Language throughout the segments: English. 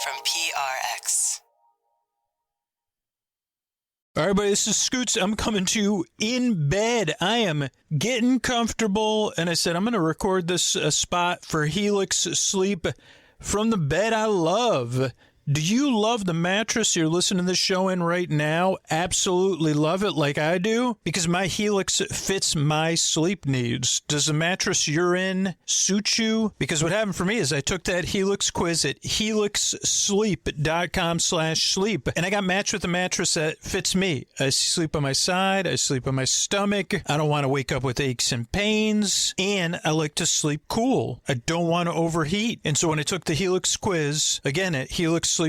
from PRX. All right, buddy, this is Scoots. I'm coming to you in bed. I am getting comfortable, and I said I'm going to record this spot for Helix Sleep from the bed I love. Do you love the mattress you're listening to this show in right now? Absolutely love it like I do? Because my Helix fits my sleep needs. Does the mattress you're in suit you? Because what happened for me is I took that Helix quiz at helixsleep.com/sleep, and I got matched with a mattress that fits me. I sleep on my side. I sleep on my stomach. I don't want to wake up with aches and pains, and I like to sleep cool. I don't want to overheat. And so when I took the Helix quiz, again at helixsleep.com/sleep,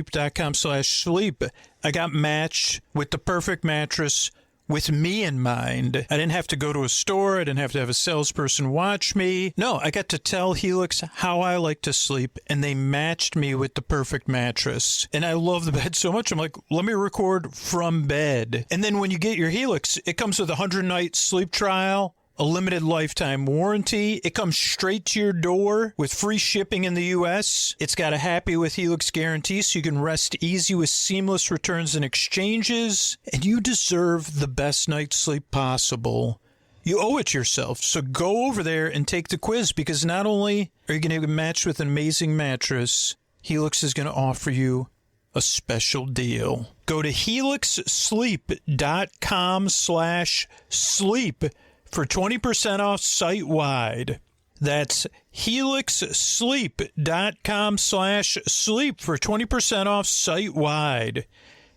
I got matched with the perfect mattress with me in mind. I didn't have to go to a store. I didn't have to have a salesperson watch me. No, I got to tell Helix how I like to sleep, and they matched me with the perfect mattress. And I love the bed so much, I'm like, let me record from bed. And then when you get your Helix, it comes with a 100-night sleep trial, a limited lifetime warranty. It comes straight to your door with free shipping in the U.S. It's got a Happy with Helix guarantee, so you can rest easy with seamless returns and exchanges. And you deserve the best night's sleep possible. You owe it to yourself. So go over there and take the quiz, because not only are you going to get matched with an amazing mattress, Helix is going to offer you a special deal. Go to helixsleep.com/sleep for 20% off site-wide. That's helixsleep.com/sleep for 20% off site-wide.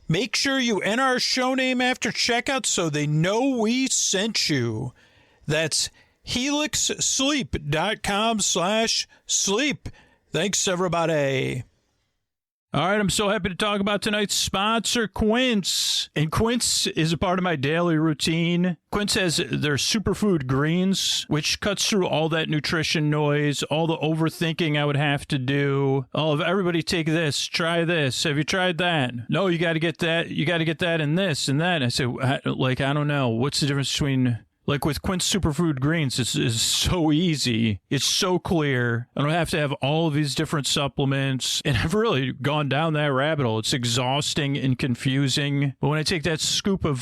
Make sure you enter our show name after checkout so they know we sent you. That's helixsleep.com/sleep. Thanks, everybody. All right, I'm so happy to talk about tonight's sponsor, Quince. And Quince is a part of my daily routine. Quince has their superfood greens, which cuts through all that nutrition noise, all the overthinking I would have to do. Oh, everybody take this, try this. Have you tried that? No, you got to get that. You got to get that and this and that. And I say, I don't know. What's the difference between... Like with Quince Superfood Greens, it's so easy. It's so clear. I don't have to have all of these different supplements. And I've really gone down that rabbit hole. It's exhausting and confusing. But when I take that scoop of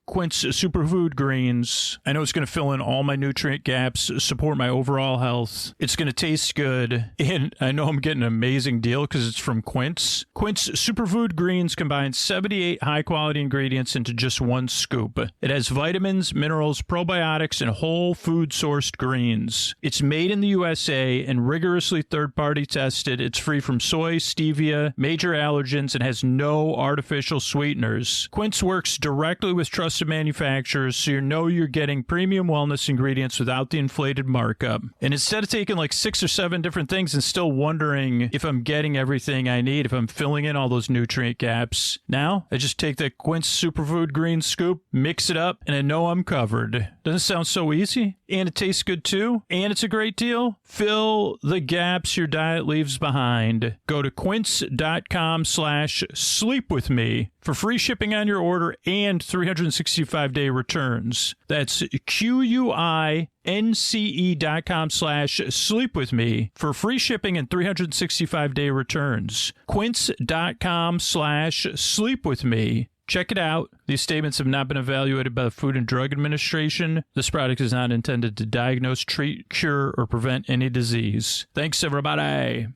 Quince Superfood Greens, I know it's going to fill in all my nutrient gaps, support my overall health. It's going to taste good. And I know I'm getting an amazing deal because it's from Quince. Quince Superfood Greens combines 78 high-quality ingredients into just one scoop. It has vitamins, minerals, probiotics, and whole food sourced greens. It's made in the USA and rigorously third-party tested. It's free from soy, stevia, major allergens, and has no artificial sweeteners. Quince works directly with trusted manufacturers, so you know you're getting premium wellness ingredients without the inflated markup. And instead of taking like 6 or 7 different things and still wondering if I'm getting everything I need, if I'm filling in all those nutrient gaps, now I just take that Quince Superfood Green scoop, mix it up, and I know I'm covered. Doesn't it sound so easy? And it tastes good too? And it's a great deal? Fill the gaps your diet leaves behind. Go to quince.com/sleep with me for free shipping on your order and 365-day returns. That's QUINCE.com/sleep with me for free shipping and 365-day returns. Quince.com/sleep with me. Check it out. These statements have not been evaluated by the Food and Drug Administration. This product is not intended to diagnose, treat, cure, or prevent any disease. Thanks, everybody.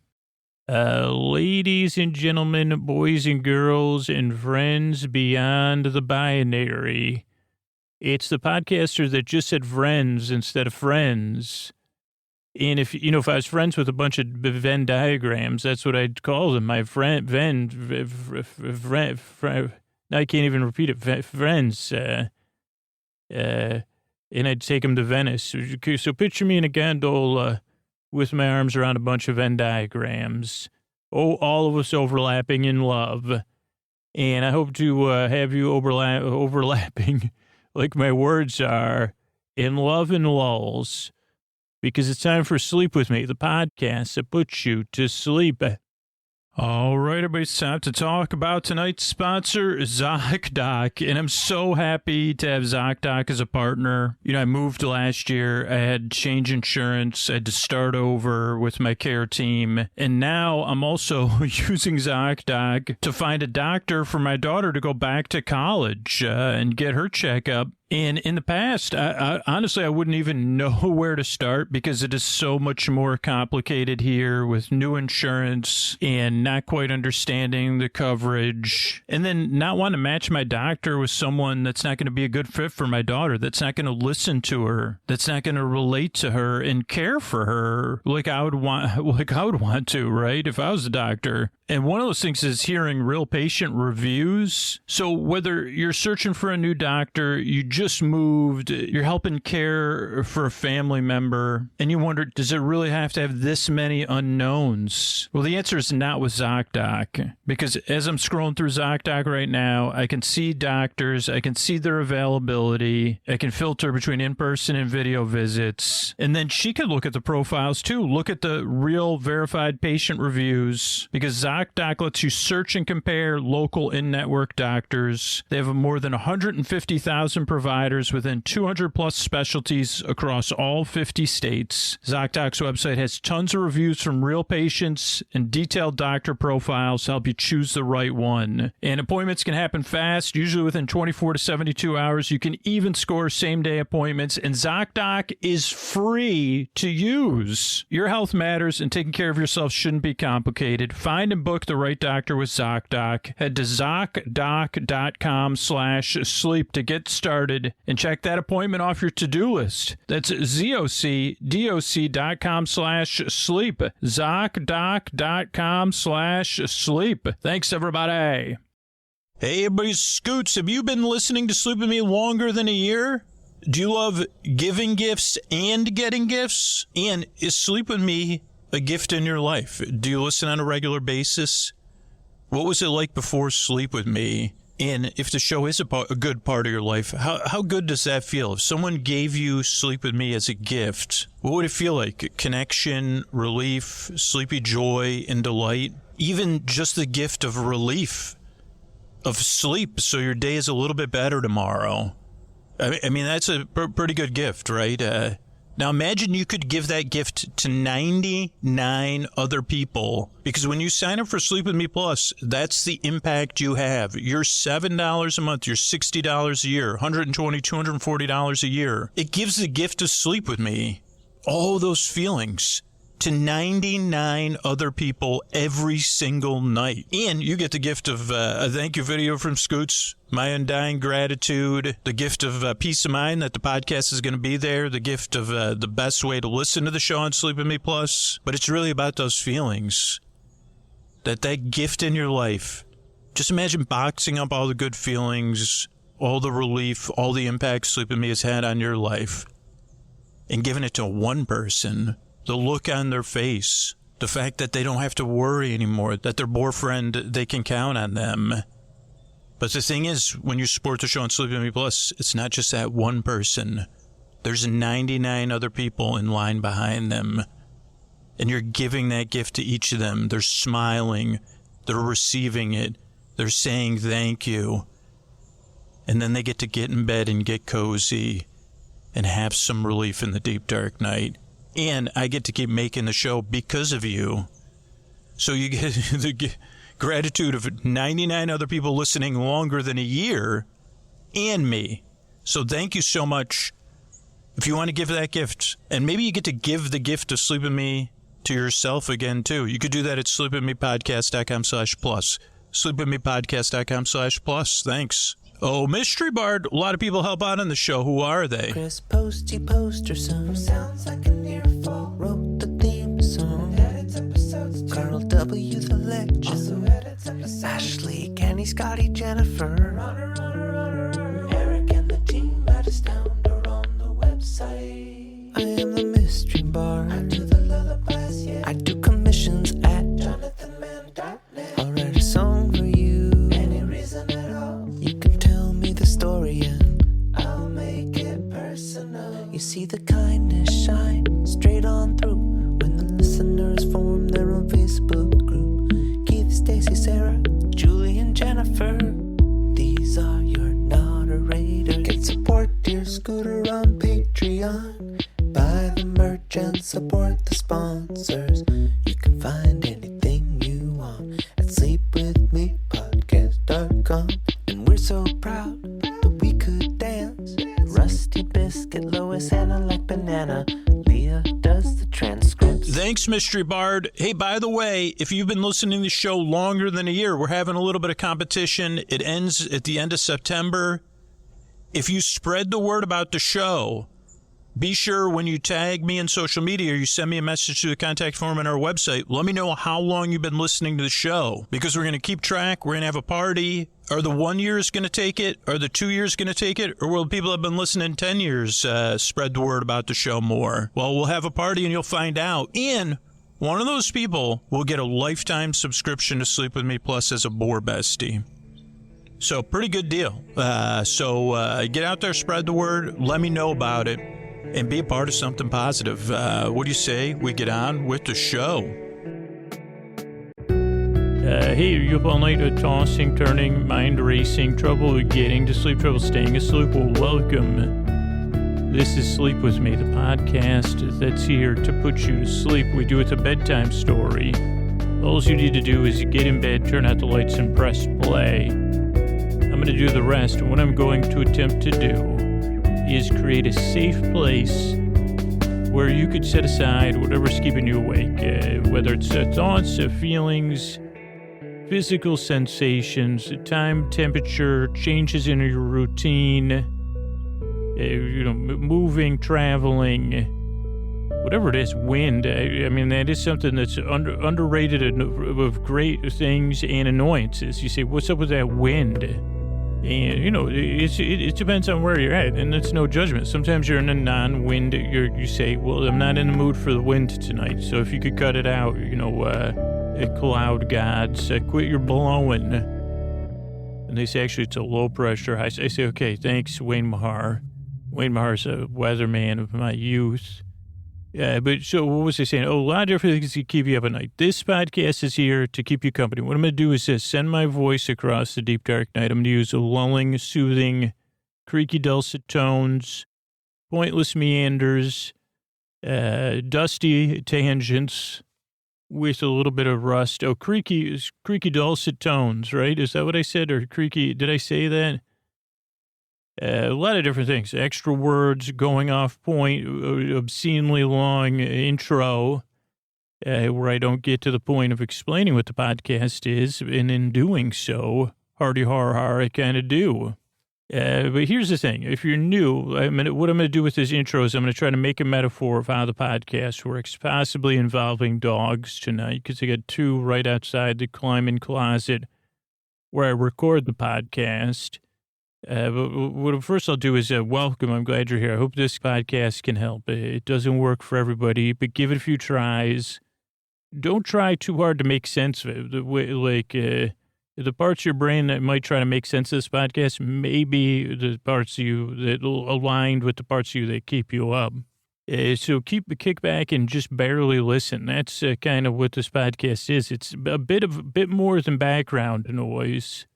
Ladies and gentlemen, boys and girls, and friends beyond the binary. It's the podcaster that just said friends instead of friends. And if I was friends with a bunch of Venn diagrams, that's what I'd call them. My friend, I can't even repeat it. Friends. And I'd take them to Venice. So picture me in a gondola with my arms around a bunch of Venn diagrams. Oh, all of us overlapping in love. And I hope to have you overlapping like my words are in love and lulls. Because it's time for Sleep With Me, the podcast that puts you to sleep. All right, everybody, it's time to talk about tonight's sponsor, ZocDoc, and I'm so happy to have ZocDoc as a partner. You know, I moved last year, I had to change insurance, I had to start over with my care team, and now I'm also using ZocDoc to find a doctor for my daughter to go back to college and get her checkup. And in the past, I honestly, I wouldn't even know where to start because it is so much more complicated here with new insurance and not quite understanding the coverage. And then not wanting to match my doctor with someone that's not going to be a good fit for my daughter, that's not going to listen to her, that's not going to relate to her and care for her like I would want to, right? If I was a doctor. And one of those things is hearing real patient reviews. So whether you're searching for a new doctor, you just moved, you're helping care for a family member, and you wonder, does it really have to have this many unknowns? Well, the answer is not with ZocDoc, because as I'm scrolling through ZocDoc right now, I can see doctors, I can see their availability, I can filter between in-person and video visits, and then she could look at the profiles too, look at the real verified patient reviews, because ZocDoc lets you search and compare local in-network doctors. They have more than 150,000 providers within 200 plus specialties across all 50 states. ZocDoc's website has tons of reviews from real patients and detailed doctor profiles to help you choose the right one. And appointments can happen fast, usually within 24 to 72 hours. You can even score same-day appointments, and ZocDoc is free to use. Your health matters, and taking care of yourself shouldn't be complicated. Find and book the right doctor with ZocDoc. Head to ZocDoc.com/sleep to get started and check that appointment off your to-do list. That's ZocDoc.com/sleep. ZocDoc.com/sleep. Thanks, everybody. Hey, everybody, Scoots, have you been listening to Sleep With Me longer than a year? Do you love giving gifts and getting gifts? And is Sleep With Me a gift in your life? Do you listen on a regular basis? What was it like before Sleep With Me? And if the show is a good part of your life, how good does that feel? If someone gave you Sleep With Me as a gift, what would it feel like? Connection, relief, sleepy joy, and delight? Even just the gift of relief, of sleep, so your day is a little bit better tomorrow. I mean, that's a pretty good gift, right? Now imagine you could give that gift to 99 other people, because when you sign up for Sleep With Me Plus, that's the impact you have. You're $7 a month, you're $60 a year, $120, $240 a year. It gives the gift of Sleep With Me, all those feelings, to 99 other people every single night. And you get the gift of a thank you video from Scoots, my undying gratitude, the gift of peace of mind that the podcast is going to be there, the gift of the best way to listen to the show on Sleep With Me Plus. But it's really about those feelings, that gift in your life. Just imagine boxing up all the good feelings, all the relief, all the impact Sleep With Me has had on your life, and giving it to one person. The look on their face, the fact that they don't have to worry anymore, that their boyfriend, they can count on them. But the thing is, when you support the show on Sleep With Me Plus, it's not just that one person. There's 99 other people in line behind them. And you're giving that gift to each of them. They're smiling. They're receiving it. They're saying thank you. And then they get in bed and get cozy and have some relief in the deep, dark night. And I get to keep making the show because of you. So you get the gratitude of 99 other people listening longer than a year, and me. So thank you so much. If you want to give that gift, and maybe you get to give the gift of Sleep With Me to yourself again, too. You could do that at sleepwithmepodcast.com/plus. sleepwithmepodcast.com/plus. Thanks. Oh, Mystery Bard, a lot of people help out on the show. Who are they? Chris Posty Poster Son sounds like an earful. Wrote the theme song. Edits episodes too. Carl W. the Legend. Also edits episodes. Ashley, Kenny, Scotty, Jennifer. Runner. Eric and the team at Astound are on the website. I am the Mystery Bard. I do the lullabies, yeah. I do commissions at JonathanMann.net. I'll write a song for you. Any reason at all. You can tell me the story and I'll make it personal. You see the kindness shine straight on through when the listeners form their own Facebook group. Give Mystery Bard. Hey, by the way, if you've been listening to the show longer than a year, we're having a little bit of competition. It ends at the end of September. If you spread the word about the show, be sure when you tag me in social media or you send me a message to the contact form on our website, let me know how long you've been listening to the show, because we're going to keep track. We're going to have a party. Are the 1 years going to take it? Are the 2 years going to take it? Or will people have been listening 10 years spread the word about the show more? Well, we'll have a party and you'll find out. And one of those people will get a lifetime subscription to Sleep With Me Plus as a Boar Bestie. So pretty good deal. So get out there, spread the word, let me know about it, and be a part of something positive. What do you say we get on with the show? Hey, are you up all night tossing, turning, mind racing, trouble getting to sleep, trouble staying asleep? Well, welcome. This is Sleep With Me, the podcast that's here to put you to sleep. We do it a bedtime story. All you need to do is get in bed, turn out the lights, and press play. I'm going to do the rest, and what I'm going to attempt to do is create a safe place where you could set aside whatever's keeping you awake, whether it's thoughts, feelings, physical sensations, time, temperature, changes in your routine, moving, traveling, whatever it is, wind. I mean, that is something that's underrated of great things and annoyances. You say, what's up with that wind? And, it depends on where you're at, and it's no judgment. Sometimes you're in a non-wind, you say, well, I'm not in the mood for the wind tonight, so if you could cut it out, cloud gods, quit your blowing. And they say, actually, it's a low-pressure high. I say, okay, thanks, Wayne Mahar. Wayne Mahar's a weatherman of my youth. But so what was I saying? Oh, a lot of different things to keep you up at night. This podcast is here to keep you company. What I'm going to do is send my voice across the deep, dark night. I'm going to use lulling, soothing, creaky, dulcet tones, pointless meanders, dusty tangents with a little bit of rust. Oh, creaky, dulcet tones, right? Is that what I said? Or creaky, did I say that? A lot of different things, extra words, going off point, obscenely long intro, where I don't get to the point of explaining what the podcast is, and in doing so, hardy har, I kind of do. But here's the thing, if you're new, what I'm going to do with this intro is I'm going to try to make a metaphor of how the podcast works, possibly involving dogs tonight, because I got two right outside the climbing closet where I record the podcast. But what first I'll do is welcome. I'm glad you're here. I hope this podcast can help. It doesn't work for everybody, but give it a few tries. Don't try too hard to make sense of it. The parts of your brain that might try to make sense of this podcast, maybe the parts of you that aligned with the parts of you that keep you up. So kick back and just barely listen. That's kind of what this podcast is. It's a bit more than background noise.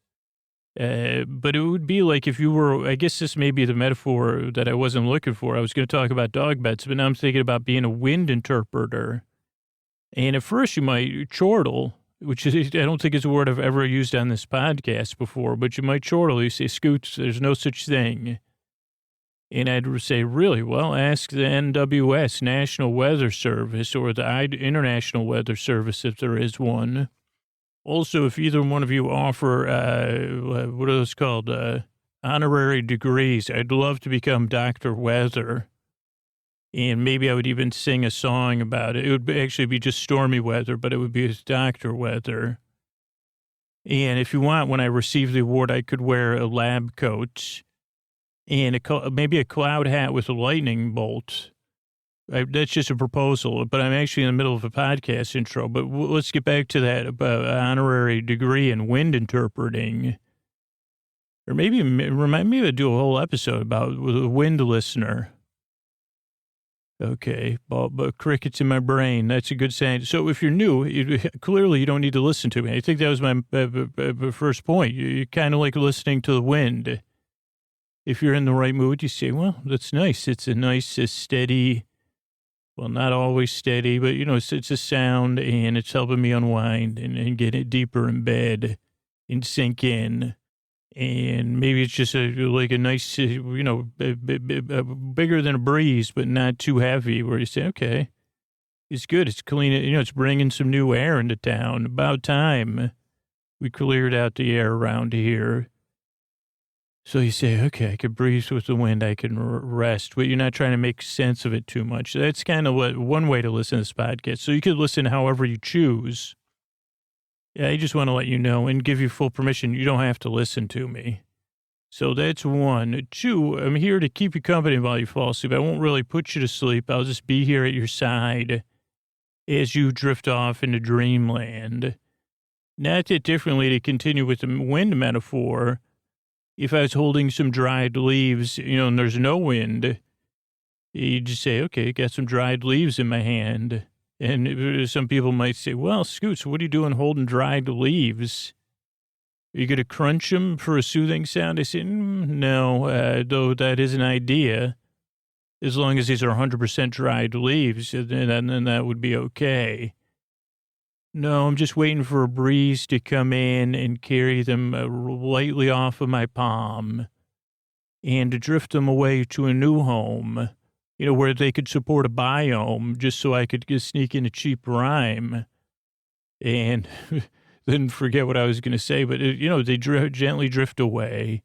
But it would be like if you were, I guess this may be the metaphor that I wasn't looking for. I was going to talk about dog beds, but now I'm thinking about being a wind interpreter. And at first you might chortle, which is, I don't think is a word I've ever used on this podcast before, but you might chortle. You say, Scoots, there's no such thing. And I'd say, really? Well, ask the NWS, National Weather Service, or the International Weather Service, if there is one. Also, if either one of you offer, what are those called, honorary degrees, I'd love to become Dr. Weather. And maybe I would even sing a song about it. It would actually be just stormy weather, but it would be Dr. Weather. And if you want, when I receive the award, I could wear a lab coat and maybe a cloud hat with a lightning bolt. That's just a proposal, but I'm actually in the middle of a podcast intro. But let's get back to that honorary degree in wind interpreting. Or maybe remind me to do a whole episode about a wind listener. Okay, but crickets in my brain. That's a good saying. So if you're new, clearly you don't need to listen to me. I think that was my first point. You kind of like listening to the wind. If you're in the right mood, you say, well, that's nice. It's a nice, steady... Well, not always steady, but, it's a sound, and it's helping me unwind and get it deeper in bed and sink in. And maybe it's just like a nice, bigger than a breeze, but not too heavy, where you say, okay, It's good. It's clean. It's bringing some new air into town. About time we cleared out the air around here. So you say, okay, I could breathe with the wind. I can rest, but you're not trying to make sense of it too much. That's kind of one way to listen to this podcast. So you could listen however you choose. Yeah, I just want to let you know and give you full permission. You don't have to listen to me. So that's one. Two, I'm here to keep you company while you fall asleep. I won't really put you to sleep. I'll just be here at your side as you drift off into dreamland. Not that differently, to continue with the wind metaphor. If I was holding some dried leaves, and there's no wind, you just say, okay, got some dried leaves in my hand. And some people might say, well, Scoots, what are you doing holding dried leaves? Are you going to crunch them for a soothing sound? I say, no, though that is an idea. As long as these are 100% dried leaves, then that would be okay. No, I'm just waiting for a breeze to come in and carry them lightly off of my palm and to drift them away to a new home, where they could support a biome, just so I could sneak in a cheap rhyme and then forget what I was going to say. But, they gently drift away.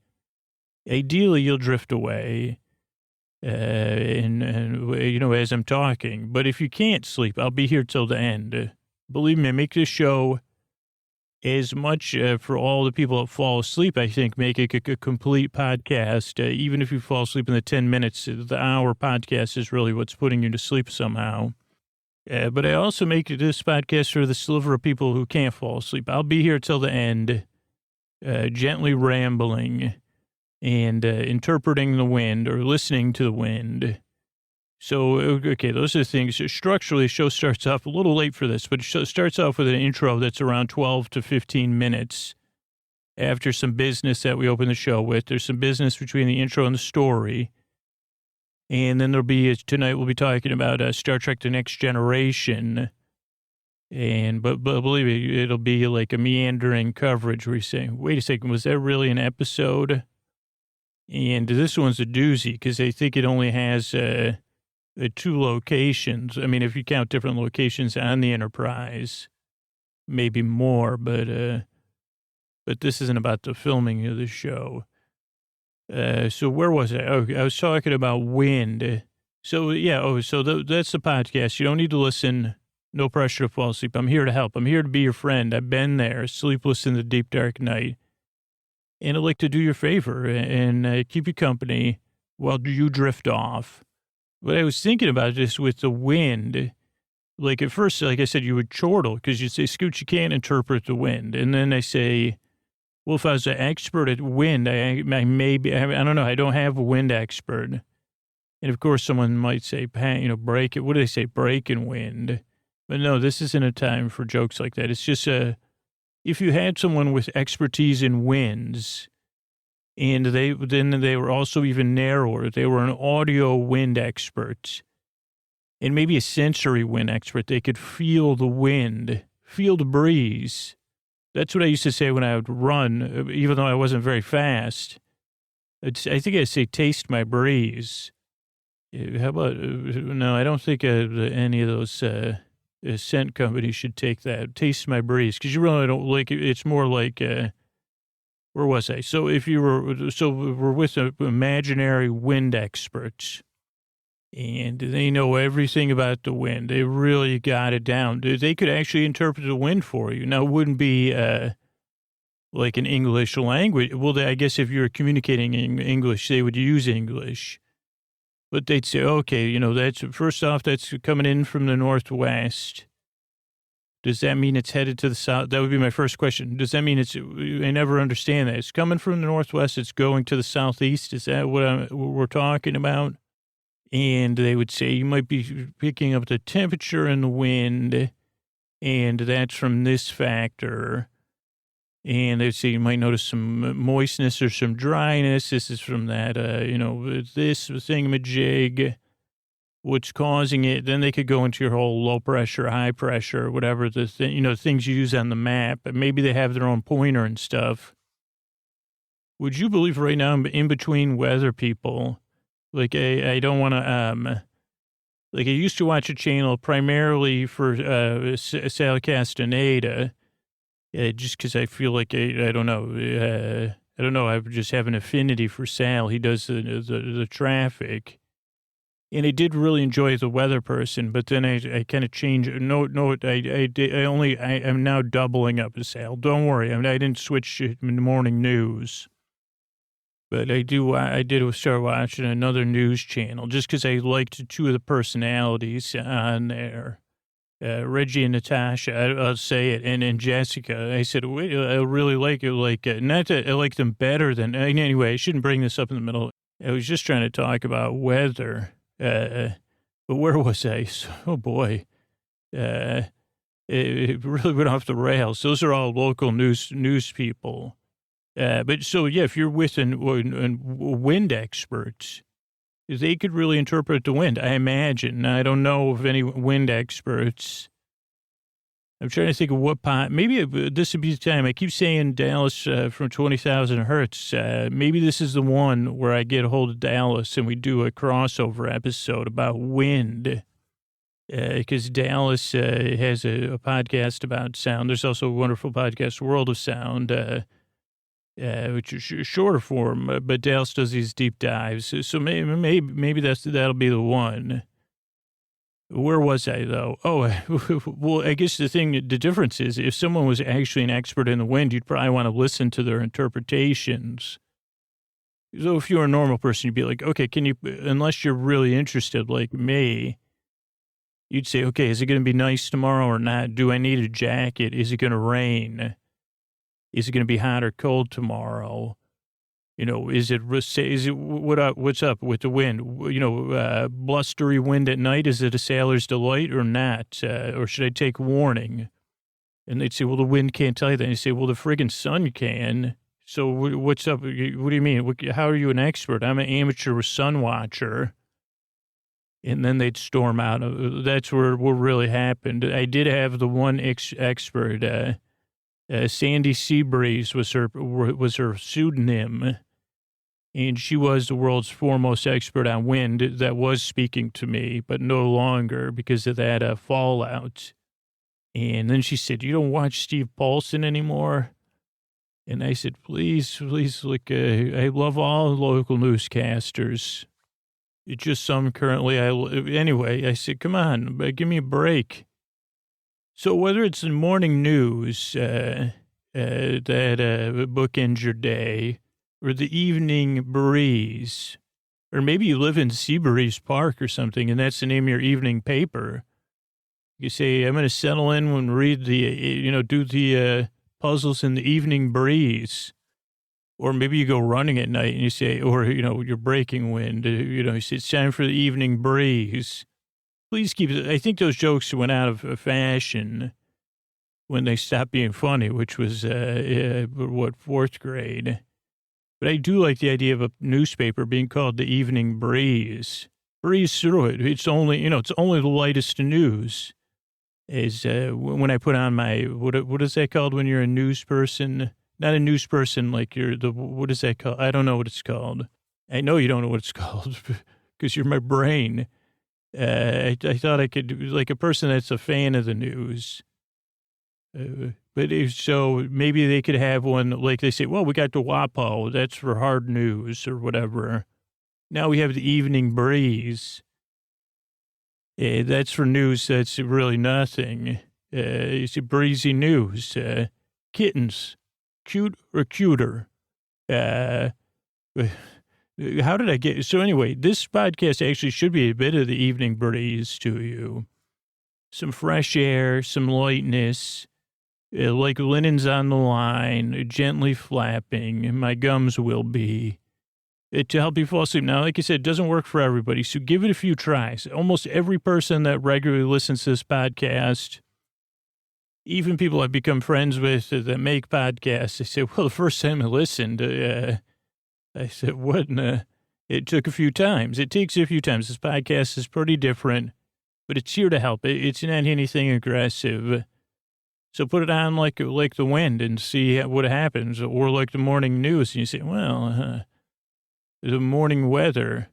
Ideally, you'll drift away, as I'm talking. But if you can't sleep, I'll be here till the end. Believe me, make this show as much for all the people that fall asleep. I think make it a complete podcast. Even if you fall asleep in the 10 minutes, the hour podcast is really what's putting you to sleep somehow. But I also make this podcast for the sliver of people who can't fall asleep. I'll be here till the end, gently rambling and interpreting the wind or listening to the wind. So, okay, those are the things. Structurally, the show starts off a little late for this, but it starts off with an intro that's around 12 to 15 minutes after some business that we open the show with. There's some business between the intro and the story. And then tonight we'll be talking about Star Trek The Next Generation. But believe me, it'll be like a meandering coverage where you say, wait a second, was that really an episode? And this one's a doozy because I think it only has... 2 locations. I mean, if you count different locations on the Enterprise, maybe more, but this isn't about the filming of the show. So where was I? Oh, I was talking about wind. So yeah. That's the podcast. You don't need to listen. No pressure to fall asleep. I'm here to help. I'm here to be your friend. I've been there, sleepless in the deep dark night, and I'd like to do you a favor and keep you company while you drift off. But I was thinking about this with the wind. Like at first, like I said, you would chortle because you'd say, Scooch, you can't interpret the wind. And then I say, well, if I was an expert at wind, I don't know, I don't have a wind expert. And of course, someone might say, break it. What do they say? Break and wind. But no, this isn't a time for jokes like that. It's just if you had someone with expertise in winds, and they were also even narrower. They were an audio wind expert and maybe a sensory wind expert. They could feel the wind, feel the breeze. That's what I used to say when I would run, even though I wasn't very fast. I think I'd say taste my breeze. How about, no, I don't think any of those scent companies should take that. Taste my breeze. Because you really don't like it. It's more like... where was I? So we're with imaginary wind experts, and they know everything about the wind. They really got it down. They could actually interpret the wind for you. Now, it wouldn't be like an English language. Well, I guess if you're communicating in English, they would use English. But they'd say, okay, that's first off, that's coming in from the northwest. Does that mean it's headed to the south? That would be my first question. Does that mean I never understand that. It's coming from the northwest. It's going to the southeast. Is that what we're talking about? And they would say you might be picking up the temperature and the wind, and that's from this factor. And they'd say you might notice some moistness or some dryness. This is from that, this thingamajig. What's causing it, then they could go into your whole low pressure, high pressure, whatever the things you use on the map. Maybe they have their own pointer and stuff. Would you believe right now I'm in between weather people? Like, I don't want to, Like, I used to watch a channel primarily for Sal Castaneda, just because I feel like, I don't know, I just have an affinity for Sal. He does the traffic. And I did really enjoy the weather person, but then I kind of changed. I'm now doubling up with Sal. Don't worry, I didn't switch to morning news. But I did start watching another news channel just because I liked two of the personalities on there. Reggie and Natasha, I'll say it, and Jessica. I said, wait, I really like it. Not that I like them better than, anyway, I shouldn't bring this up in the middle. I was just trying to talk about weather. But where was I? Oh boy. It really went off the rails. Those are all local news people. But so, yeah, if you're with wind experts, they could really interpret the wind, I imagine. I don't know of any wind experts. I'm trying to think of what maybe this would be the time. I keep saying Dallas from 20,000 Hertz. Maybe this is the one where I get a hold of Dallas and we do a crossover episode about wind. Because Dallas has a podcast about sound. There's also a wonderful podcast, World of Sound, which is shorter form, but Dallas does these deep dives. So maybe that'll be the one. Where was I, though? Oh, well, I guess the difference is if someone was actually an expert in the wind, you'd probably want to listen to their interpretations. So if you're a normal person, you'd be like, okay, unless you're really interested like me, you'd say, okay, is it going to be nice tomorrow or not? Do I need a jacket? Is it going to rain? Is it going to be hot or cold tomorrow? You know, what's up with the wind? You know, blustery wind at night, is it a sailor's delight or not? Or should I take warning? And they'd say, well, the wind can't tell you that. And you say, well, the friggin' sun can. So what's up? What do you mean? How are you an expert? I'm an amateur sun watcher. And then they'd storm out. That's what really happened. I did have the one expert, Sandy Seabreeze was her pseudonym. And she was the world's foremost expert on wind that was speaking to me, but no longer because of that fallout. And then she said, you don't watch Steve Paulson anymore? And I said, please, look, I love all local newscasters. It's just some currently. Anyway, I said, come on, give me a break. So whether it's in morning news that bookends your day, or the evening breeze, or maybe you live in Seabreeze Park or something, and that's the name of your evening paper. You say, I'm going to settle in and read do the puzzles in the evening breeze. Or maybe you go running at night and you say, or, you're breaking wind, you say, it's time for the evening breeze. Please keep it. I think those jokes went out of fashion when they stopped being funny, which was, fourth grade. But I do like the idea of a newspaper being called the Evening Breeze. Breeze through it. It's only, it's only the lightest news. Is when I put on my, what is that called when you're a news person? Not a news person, like what is that called? I don't know what it's called. I know you don't know what it's called because you're my brain. I thought I could, like a person that's a fan of the news. So maybe they could have one, like they say, well, we got the WAPO, that's for hard news or whatever. Now we have the Evening Breeze. That's for news that's really nothing. It's a breezy news. Kittens, cute or cuter. How did I get, so anyway, this podcast actually should be a bit of the Evening Breeze to you. Some fresh air, some lightness. Like linens on the line, gently flapping, my gums will be. To help you fall asleep. Now, like I said, it doesn't work for everybody, so give it a few tries. Almost every person that regularly listens to this podcast, even people I've become friends with that make podcasts, they say, well, the first time I listened, I said, what? It took a few times. It takes a few times. This podcast is pretty different, but it's here to help. It's not anything aggressive. So put it on like the wind and see what happens, or like the morning news. And you say, well, the morning weather.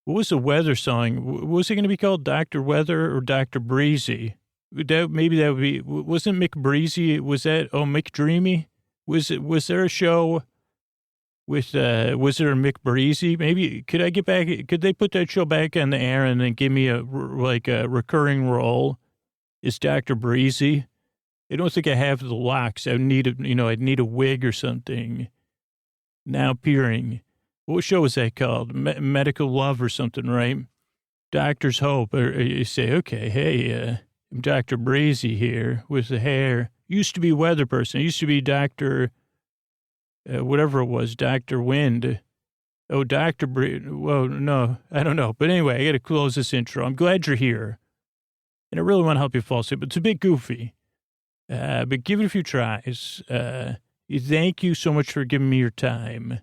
What was the weather song? Was it going to be called Dr. Weather or Dr. Breezy? Maybe that would be, wasn't Mick Breezy? Was that, McDreamy? Was there a show with, was there a Mick Breezy? Maybe, could they put that show back on the air and then give me a recurring role as Dr. Breezy? I don't think I have the locks. I'd need a wig or something. Now appearing. What show was that called? Medical Love or something, right? Doctor's Hope. Or you say, okay, hey, I'm Dr. Breezy here with the hair. Used to be weather person. Used to be Dr. Whatever it was, Dr. Wind. Oh, Dr. Well, no, I don't know. But anyway, I got to close this intro. I'm glad you're here. And I really want to help you fall asleep, but it's a bit goofy. But give it a few tries. Thank you so much for giving me your time.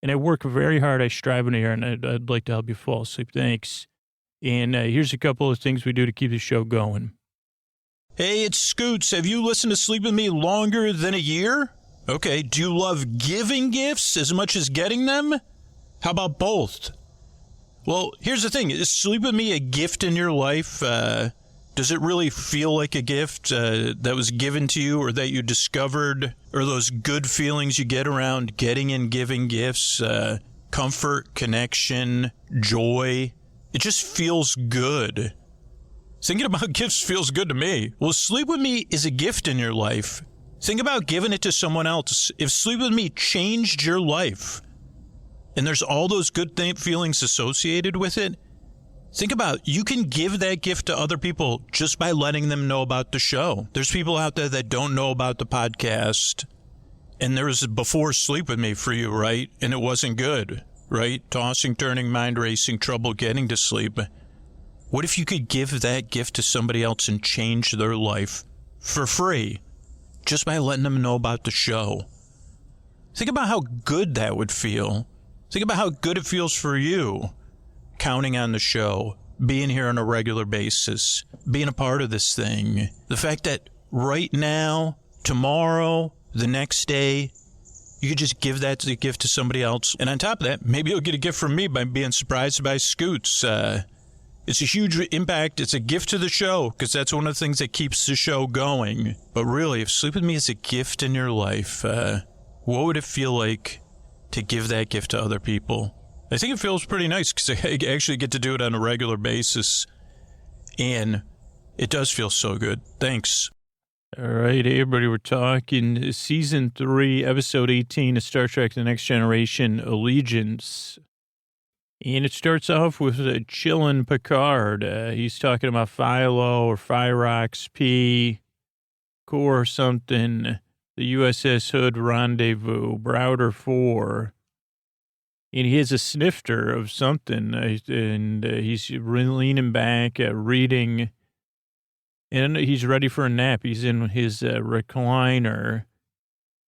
And I work very hard. I strive in here, and I'd like to help you fall asleep. Thanks. And here's a couple of things we do to keep the show going. Hey, it's Scoots. Have you listened to Sleep With Me longer than a year? Okay. Do you love giving gifts as much as getting them? How about both? Well, here's the thing. Is Sleep With Me a gift in your life? Does it really feel like a gift that was given to you or that you discovered, or those good feelings you get around getting and giving gifts, comfort, connection, joy? It just feels good. Thinking about gifts feels good to me. Well, Sleep With Me is a gift in your life. Think about giving it to someone else. If Sleep With Me changed your life, and there's all those good feelings associated with it, think about, you can give that gift to other people just by letting them know about the show. There's people out there that don't know about the podcast, and there was before Sleep With Me for you, right? And it wasn't good, right? Tossing, turning, mind racing, trouble getting to sleep. What if you could give that gift to somebody else and change their life for free just by letting them know about the show? Think about how good that would feel. Think about how good it feels for you. Counting on the show, being here on a regular basis, being a part of this thing. The fact that right now, tomorrow, the next day, you could just give that as a gift to somebody else. And on top of that, maybe you'll get a gift from me by being surprised by Scoots. It's a huge impact. It's a gift to the show because that's one of the things that keeps the show going. But really, if Sleep With Me is a gift in your life, what would it feel like to give that gift to other people? I think it feels pretty nice because I actually get to do it on a regular basis, and it does feel so good. Thanks. All right, hey everybody, we're talking Season 3, Episode 18 of Star Trek The Next Generation, Allegiance. And it starts off with a chillin' Picard. He's talking about Philo or Phyrox P, Core or something, the USS Hood Rendezvous, Browder 4. And he has a snifter of something, and he's leaning back, reading, and he's ready for a nap. He's in his recliner.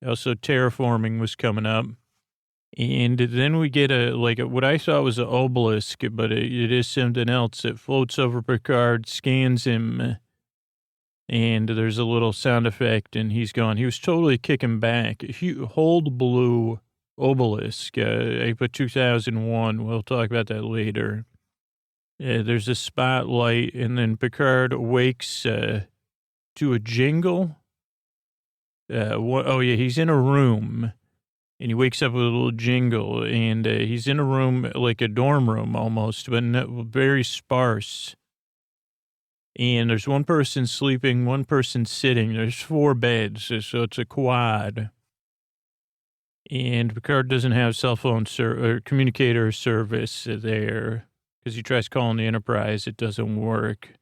Also, terraforming was coming up. And then we get what I thought was an obelisk, but it is something else. It floats over Picard, scans him, and there's a little sound effect, and he's gone. He was totally kicking back. Hold blue obelisk, April 2001. We'll talk about that later. There's a spotlight, and then Picard wakes to a jingle. He's in a room, and he wakes up with a little jingle, and he's in a room, like a dorm room almost, but very sparse. And there's one person sleeping, one person sitting. There's 4 beds, so it's a quad. And Picard doesn't have cell phone or communicator service there because he tries calling the Enterprise. It doesn't work.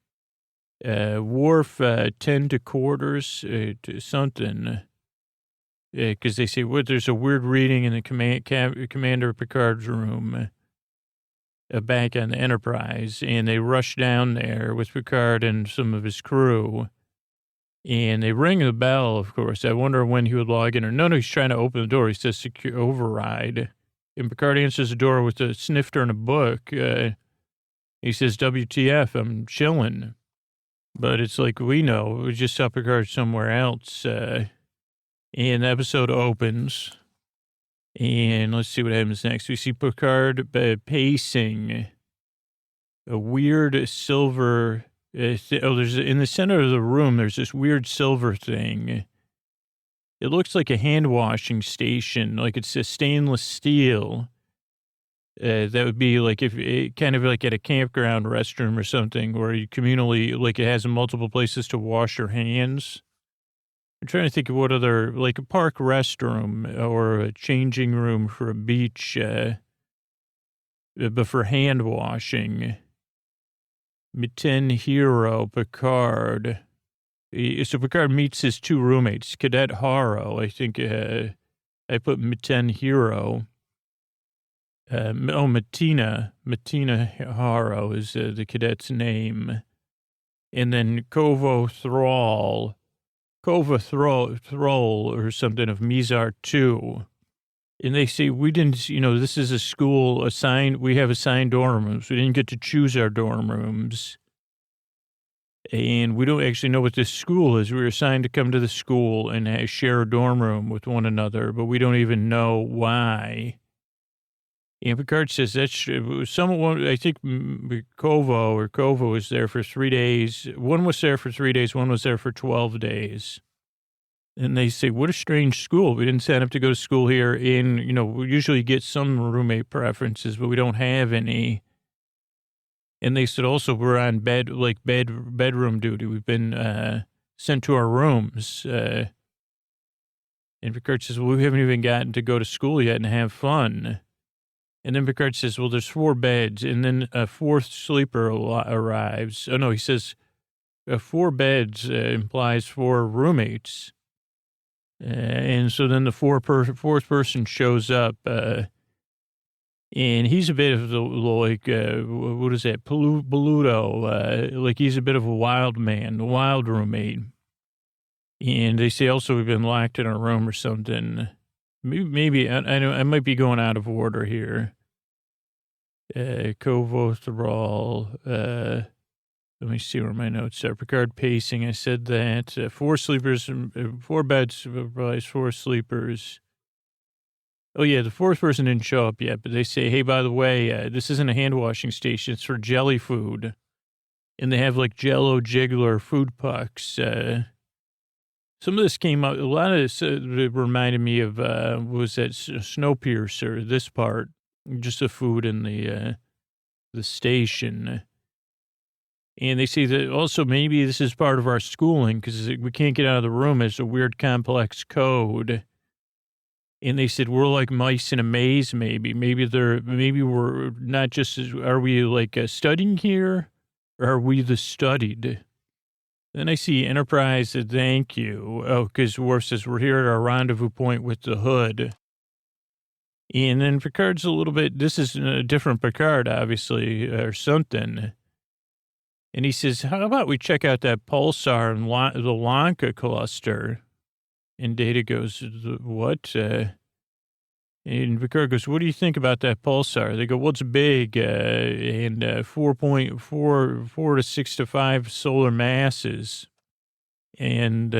Worf 10 to quarters to something because they say, there's a weird reading in the Commander Picard's room back on the Enterprise. And they rush down there with Picard and some of his crew. And they ring the bell, of course. I wonder when he would log in. Or no, he's trying to open the door. He says secure override. And Picard answers the door with a snifter and a book. He says, WTF, I'm chilling. But it's like we know. We just saw Picard somewhere else. And the episode opens. And let's see what happens next. We see Picard pacing a weird silver. There's in the center of the room. There's this weird silver thing. It looks like a hand washing station, like it's a stainless steel. That would be like if kind of like at a campground restroom or something, where you communally, like it has multiple places to wash your hands. I'm trying to think of what other, like a park restroom or a changing room for a beach, but for hand washing. Mitten Hero Picard. So Picard meets his two roommates, Cadet Haro. I think I put Mitten Hero. Matina Haro is the cadet's name. And then Kovo Thrall or something of Mizar 2. And they say, we didn't, this is a school we have assigned dorm rooms. We didn't get to choose our dorm rooms. And we don't actually know what this school is. We were assigned to come to the school and share a dorm room with one another, but we don't even know why. And Picard says someone, I think Kovo was there for 3 days. One was there for 3 days. One was there for 12 days. And they say, what a strange school. We didn't sign up to go to school here. We usually get some roommate preferences, but we don't have any. And they said also we're on bedroom duty. We've been sent to our rooms. And Picard says, well, we haven't even gotten to go to school yet and have fun. And then Picard says, well, there's 4 beds. And then a 4th sleeper arrives. Oh, no, he says 4 beds implies 4 roommates. And so then the fourth person shows up. And he's a bit of what is that? Boluto. Like he's a bit of a wild man, a wild roommate. And they say also we've been locked in our room or something. Maybe I might be going out of order here. Kovo Thrall. Let me see where my notes are. Picard pacing. I said that 4 sleepers, 4 beds, 4 sleepers. Oh, yeah, the 4th person didn't show up yet, but they say, hey, by the way, this isn't a hand washing station. It's for jelly food. And they have like Jell-O Jiggler food pucks. Some of this came out, a lot of this reminded me of, was that Snowpiercer, this part, just the food in the station. And they say that also maybe this is part of our schooling because we can't get out of the room. It's a weird complex code. And they said, we're like mice in a maze, maybe. Maybe we're not just, are we like studying here? Or are we the studied? Then I see Enterprise said, thank you. Oh, because Worf says, we're here at our rendezvous point with the hood. And then Picard's a little bit, this is a different Picard, obviously, or something. And he says, how about we check out that pulsar and the Lanka cluster? And Data goes, what? And Picard goes, what do you think about that pulsar? They go, well, it's big, and 4.4 to 6 to 5 solar masses. And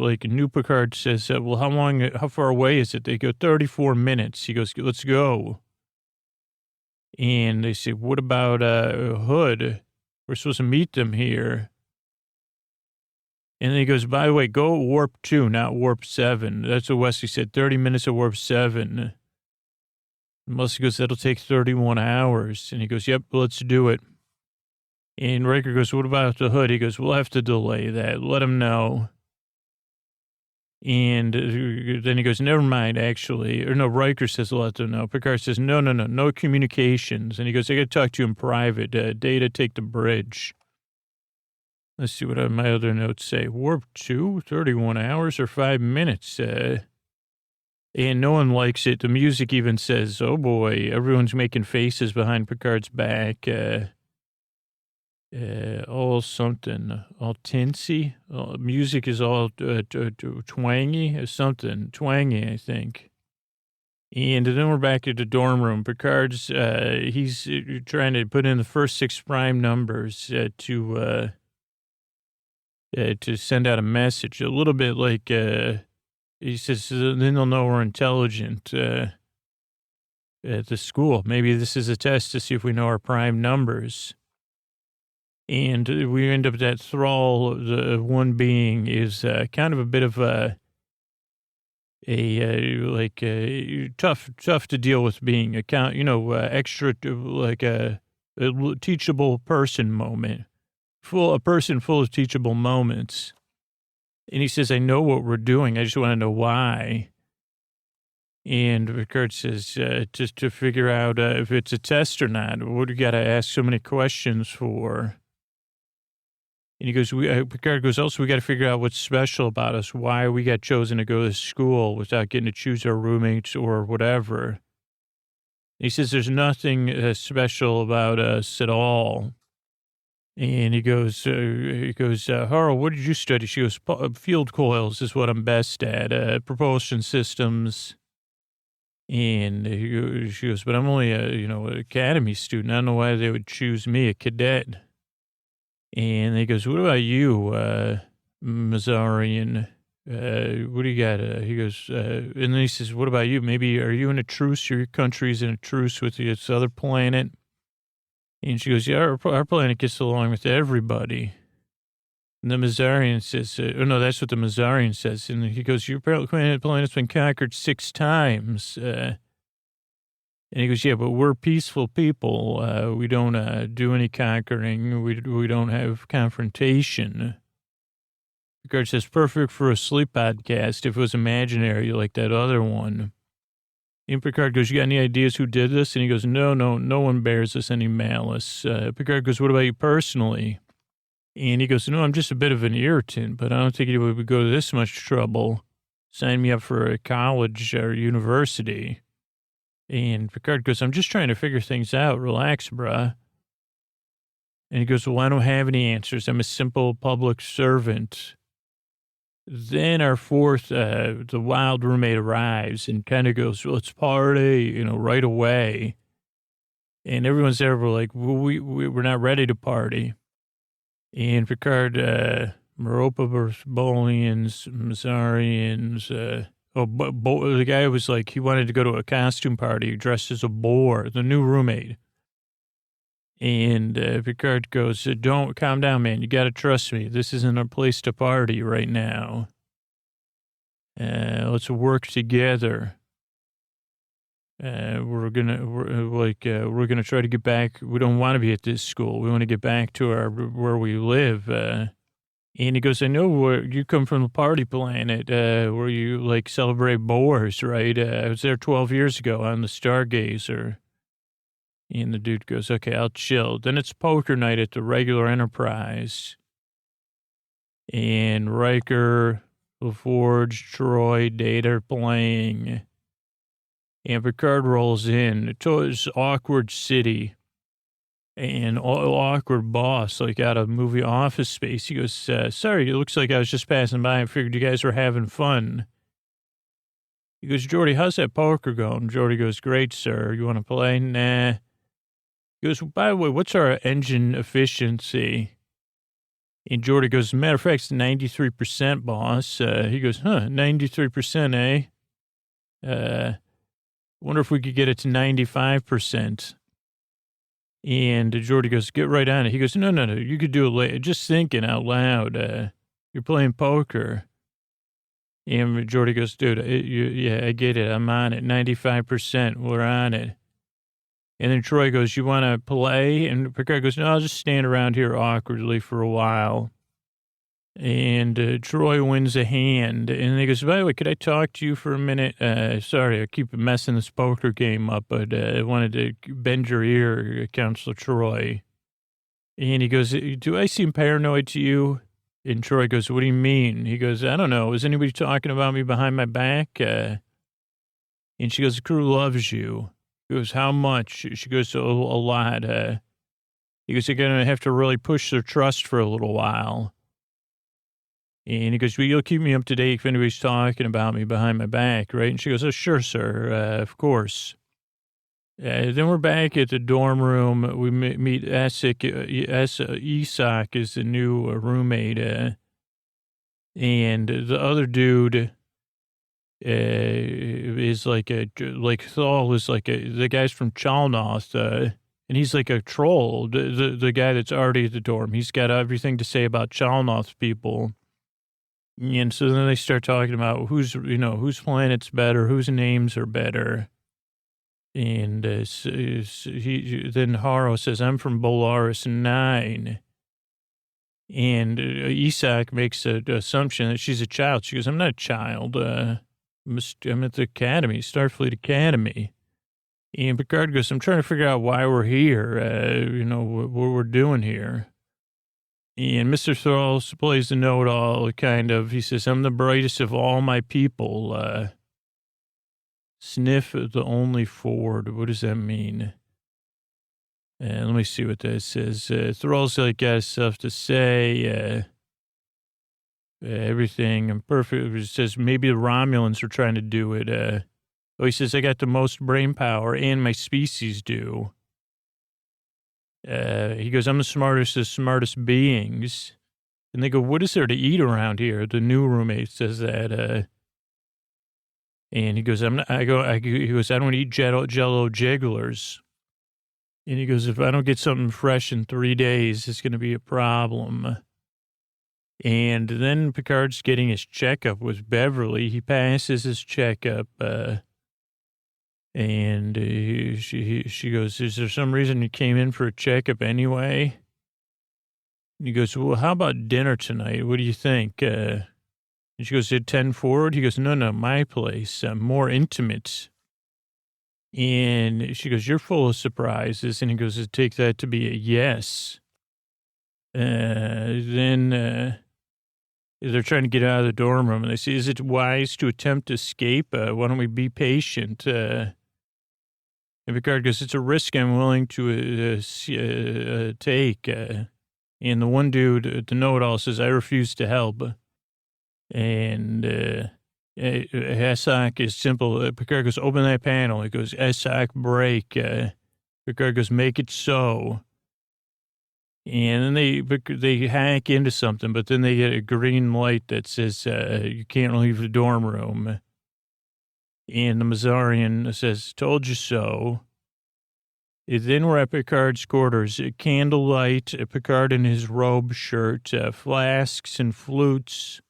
like New Picard says, well, how far away is it? They go, 34 minutes. He goes, let's go. And they say, what about Hood? We're supposed to meet them here. And then he goes, by the way, go warp 2, not warp 7. That's what Wesley said, 30 minutes of warp 7. Wesley goes, that'll take 31 hours. And he goes, yep, let's do it. And Riker goes, what about the hood? He goes, we'll have to delay that. Let him know. And then he goes, never mind, actually. Or no, Riker says, let them know. Picard says, no communications. And he goes, I got to talk to you in private. Data, take the bridge. Let's see what my other notes say. Warp 2, 31 hours or 5 minutes. And no one likes it. The music even says, oh boy, everyone's making faces behind Picard's back. All something, all tinsy. Music is all twangy, something twangy, I think. And then we're back at the dorm room. Picard's, he's trying to put in the first 6 prime numbers to send out a message. A little bit like, he says, then they'll know we're intelligent. at the school. Maybe this is a test to see if we know our prime numbers. And we end up that thrall, the one being is kind of a bit of tough to deal with being extra like a teachable person moment, a person full of teachable moments. And he says, I know what we're doing. I just want to know why. And Ricard says, just to figure out if it's a test or not. What do you got to ask so many questions for? And he goes, Picard goes, also, we got to figure out what's special about us, why we got chosen to go to school without getting to choose our roommates or whatever. And he says, there's nothing special about us at all. And he goes, Harl, what did you study? She goes, field coils is what I'm best at, propulsion systems. And she goes, but I'm only an academy student. I don't know why they would choose me, a cadet. And he goes, what about you, Mazarian? What do you got? He goes, and then he says, what about you? Maybe, are you in a truce? Your country's in a truce with this other planet? And she goes, yeah, our planet gets along with everybody. And the Mazarian says, no, that's what the Mazarian says. And he goes, your planet's been conquered 6 times. And he goes, yeah, but we're peaceful people. We don't do any conquering. We don't have confrontation. Picard says, perfect for a sleep podcast if it was imaginary like that other one. And Picard goes, you got any ideas who did this? And he goes, no one bears us any malice. Picard goes, what about you personally? And he goes, no, I'm just a bit of an irritant, but I don't think it would go to this much trouble. Sign me up for a college or university. And Picard goes, I'm just trying to figure things out. Relax, bruh. And he goes, well, I don't have any answers. I'm a simple public servant. Then our fourth, the wild roommate arrives and kind of goes, let's party, right away. And everyone's there, we're like, we're not ready to party. And Picard, Meropa Bolians, Mazarians, the guy was like, he wanted to go to a costume party dressed as a boar, the new roommate. And Picard goes, don't, calm down, man. You got to trust me. This isn't a place to party right now. Let's work together. We're gonna try to get back. We don't want to be at this school. We want to get back to where we live. And he goes, I know where you come from, the party planet, where you celebrate boars, right? I was there 12 years ago on the Stargazer. And the dude goes, okay, I'll chill. Then it's poker night at the regular Enterprise. And Riker, LaForge, Troy, Data are playing. And Picard rolls in to his awkward city and awkward boss, like out of movie Office Space. He goes, sorry, it looks like I was just passing by and figured you guys were having fun. He goes, Geordi, how's that poker going? Geordi goes, great, sir. You want to play? Nah. He goes, by the way, what's our engine efficiency? And Geordi goes, as a matter of fact, it's 93%, boss. He goes, 93%, eh? Wonder if we could get it to 95%. And Geordi goes, get right on it. He goes, no, you could do it later. Just thinking out loud. You're playing poker. And Geordi goes, dude, yeah, I get it. I'm on it. 95%. We're on it. And then Troy goes, you want to play? And Picard goes, no, I'll just stand around here awkwardly for a while. And Troy wins a hand. And he goes, by the way, could I talk to you for a minute? Sorry, I keep messing this poker game up, but I wanted to bend your ear, Counselor Troy. And he goes, do I seem paranoid to you? And Troy goes, what do you mean? He goes, I don't know. Is anybody talking about me behind my back? And she goes, the crew loves you. He goes, how much? She goes, a lot. He goes, you're going to have to really push their trust for a little while. And he goes, well, you'll keep me up to date if anybody's talking about me behind my back, right? And she goes, oh, sure, sir, of course. Then we're back at the dorm room. We meet Isak is the new roommate. And the other dude is like Thal is like the guy's from Chalnoth, and he's like a troll, the guy that's already at the dorm. He's got everything to say about Chalnoth people. And so then they start talking about whose planet's better, whose names are better. And then Haro says, I'm from Bolaris 9. And Isak makes an assumption that she's a child. She goes, I'm not a child. I'm at the academy, Starfleet Academy. And Picard goes, I'm trying to figure out why we're here, what we're doing here. And Mr. Thrall plays the know-it-all, kind of. He says, I'm the brightest of all my people. Sniff the only Ford. What does that mean? Let me see what that says. Thrall's like got stuff to say. Everything. I'm perfect. It says maybe the Romulans are trying to do it. He says, I got the most brain power, and my species do. He goes, I'm the smartest of smartest beings. And they go, what is there to eat around here? The new roommate says that. And he goes, he goes, I don't eat Jello jigglers. And he goes, if I don't get something fresh in 3 days, it's going to be a problem. And then Picard's getting his checkup with Beverly. He passes his checkup, and she goes, is there some reason you came in for a checkup anyway? And he goes, well, how about dinner tonight? What do you think? And she goes, at 10 forward? He goes, no, my place, more intimate. And she goes, you're full of surprises. And he goes, take that to be a yes. Then they're trying to get out of the dorm room. And they say, is it wise to attempt escape? Why don't we be patient? And Picard goes, it's a risk I'm willing to take. And the one dude, the know-it-all, says, I refuse to help. And Essak is simple. Picard goes, open that panel. He goes, Essak, break. Picard goes, make it so. And then they hack into something, but then they get a green light that says you can't leave the dorm room. And the Mazarian says, told you so. Then we're at Picard's quarters. Candlelight, Picard in his robe shirt, flasks and flutes.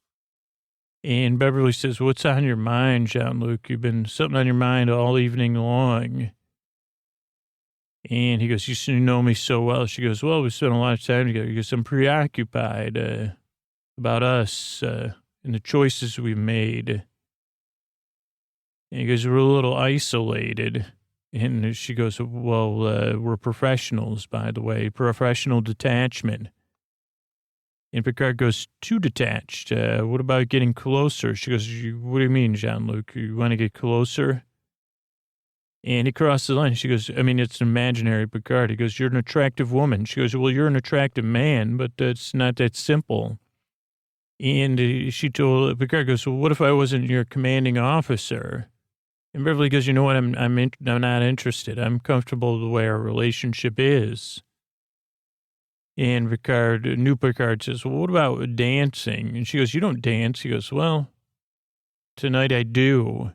And Beverly says, what's on your mind, Jean Luc? You've been something on your mind all evening long. And he goes, you know me so well. She goes, well, we spent a lot of time together. He goes, I'm preoccupied about us and the choices we made. And he goes, we're a little isolated. And she goes, well, we're professionals, by the way, professional detachment. And Picard goes, too detached. What about getting closer? She goes, what do you mean, Jean Luc? You want to get closer? And he crosses the line. She goes, I mean, it's an imaginary Picard. He goes, you're an attractive woman. She goes, well, you're an attractive man, but it's not that simple. And she told, Picard goes, well, what if I wasn't your commanding officer? And Beverly goes, you know what, I'm not interested. I'm comfortable the way our relationship is. And new Picard says, well, what about dancing? And she goes, you don't dance. He goes, well, tonight I do.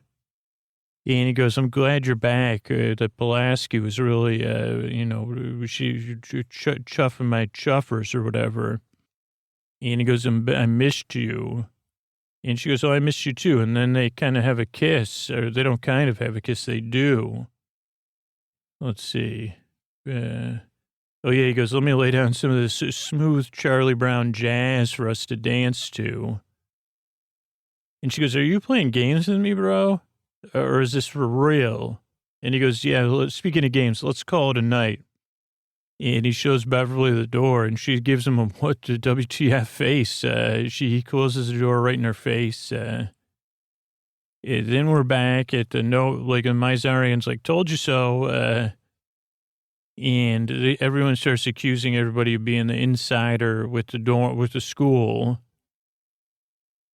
And he goes, I'm glad you're back. That Pulaski was really, she chuffing my chuffers or whatever. And he goes, I missed you. And she goes, oh, I missed you too. And then they kind of have a kiss, or they don't kind of have a kiss, they do. Let's see. Oh, yeah, he goes, let me lay down some of this smooth Charlie Brown jazz for us to dance to. And she goes, are you playing games with me, bro? Or is this for real? And he goes, yeah, speaking of games, let's call it a night. And he shows Beverly the door, and she gives him a what the WTF face. He closes the door right in her face. Then we're back at the note, like, and Myzarian's like, told you so. And everyone starts accusing everybody of being the insider with the school.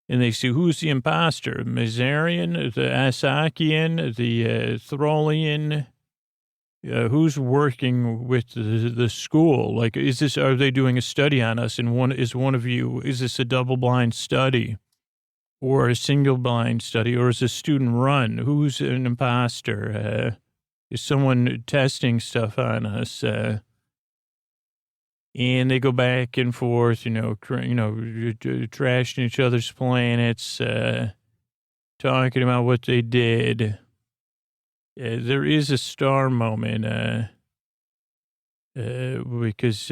And they say, who's the imposter? Myzarian, the Asakian, the Throlian. Who's working with the school? Like, are they doing a study on us? And is this a double-blind study? or a single blind study, or is a student run? Who's an imposter? Is someone testing stuff on us? And they go back and forth, trashing each other's planets, talking about what they did. There is a star moment, because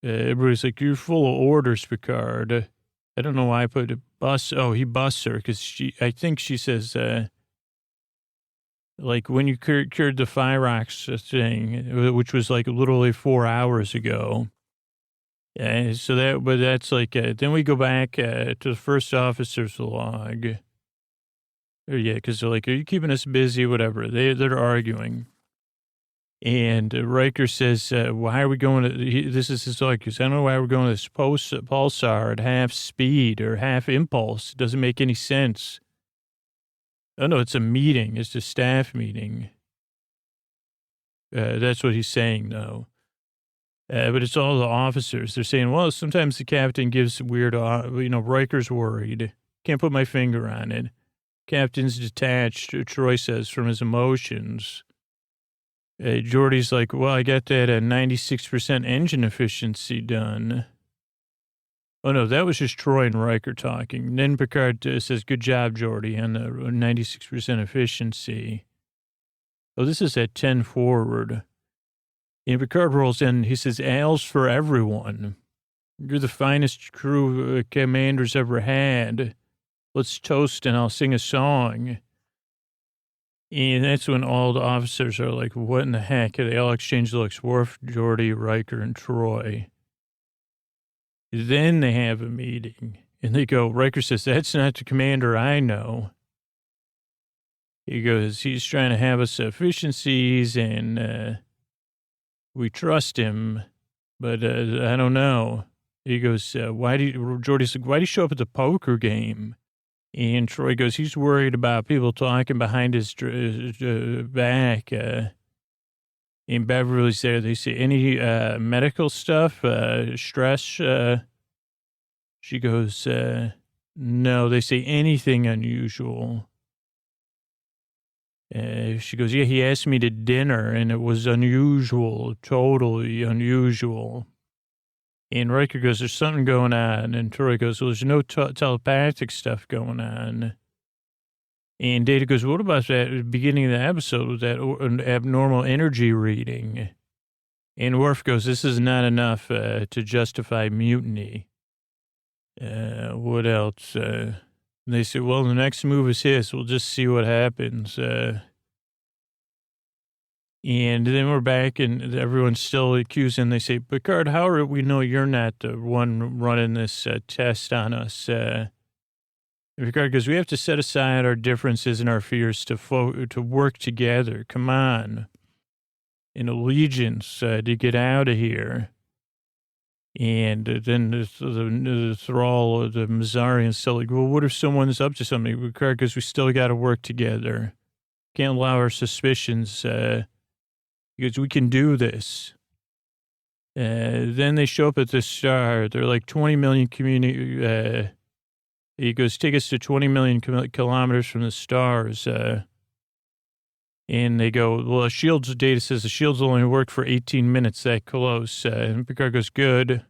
everybody's like, "You're full of orders, Picard." I don't know why I put a bus. Oh, he busts her because I think she says, like when you cured the Fyrox thing, which was like literally 4 hours ago. But that's like, then we go back to the first officer's log. Yeah, because they're like, "Are you keeping us busy?" Whatever. They're arguing. And Riker says, "Why are we going to?" This is his argument. "I don't know why we're going to this pulsar at half speed or half impulse. It doesn't make any sense." Oh no, it's a meeting. It's a staff meeting. That's what he's saying, though. But it's all the officers. They're saying, "Well, sometimes the captain gives weird. Riker's worried. Can't put my finger on it. Captain's detached." Troy says, "from his emotions." Geordi's like, "Well, I got that 96% engine efficiency done." Oh, no, that was just Troy and Riker talking. And then Picard says, "Good job, Geordi, on the 96% efficiency." Oh, this is at 10 forward. And Picard rolls in. He says, "Al's for everyone. You're the finest crew commander's ever had. Let's toast and I'll sing a song." And that's when all the officers are like, "What in the heck?" They all exchange looks. Worf, Geordi, Riker, and Troy. Then they have a meeting. And they go, Riker says, "That's not the commander I know." He goes, "He's trying to have us efficiencies and we trust him. But I don't know." He goes, Geordi's like, "Why do you show up at the poker game?" And Troy goes, "He's worried about people talking behind his back." And Beverly's there. They say, "Any medical stuff, stress?" She goes, "No." They say, "Anything unusual?" She goes, "Yeah, he asked me to dinner, and it was unusual, totally unusual." And Riker goes, "There's something going on." And Troy goes, "Well, there's no telepathic stuff going on." And Data goes, "What about that at the beginning of the episode with that abnormal energy reading?" And Worf goes, "This is not enough to justify mutiny." What else? They say, "Well, the next move is his. We'll just see what happens." And then we're back, and everyone's still accusing. They say, "Picard, how do we know you're not the one running this test on us?" And Picard goes, "We have to set aside our differences and our fears to work together. Come on. An allegiance to get out of here." And then the thrall, the Mazarian's still like, "Well, what if someone's up to something?" Picard goes, "We still got to work together. Can't allow our suspicions. He goes, "We can do this." Then they show up at the star. They're like 20 million he goes, "Take us to 20 million kilometers from the stars." And they go, "Well, shield's data says the shields only worked for 18 minutes that close." And Picard goes, "Good."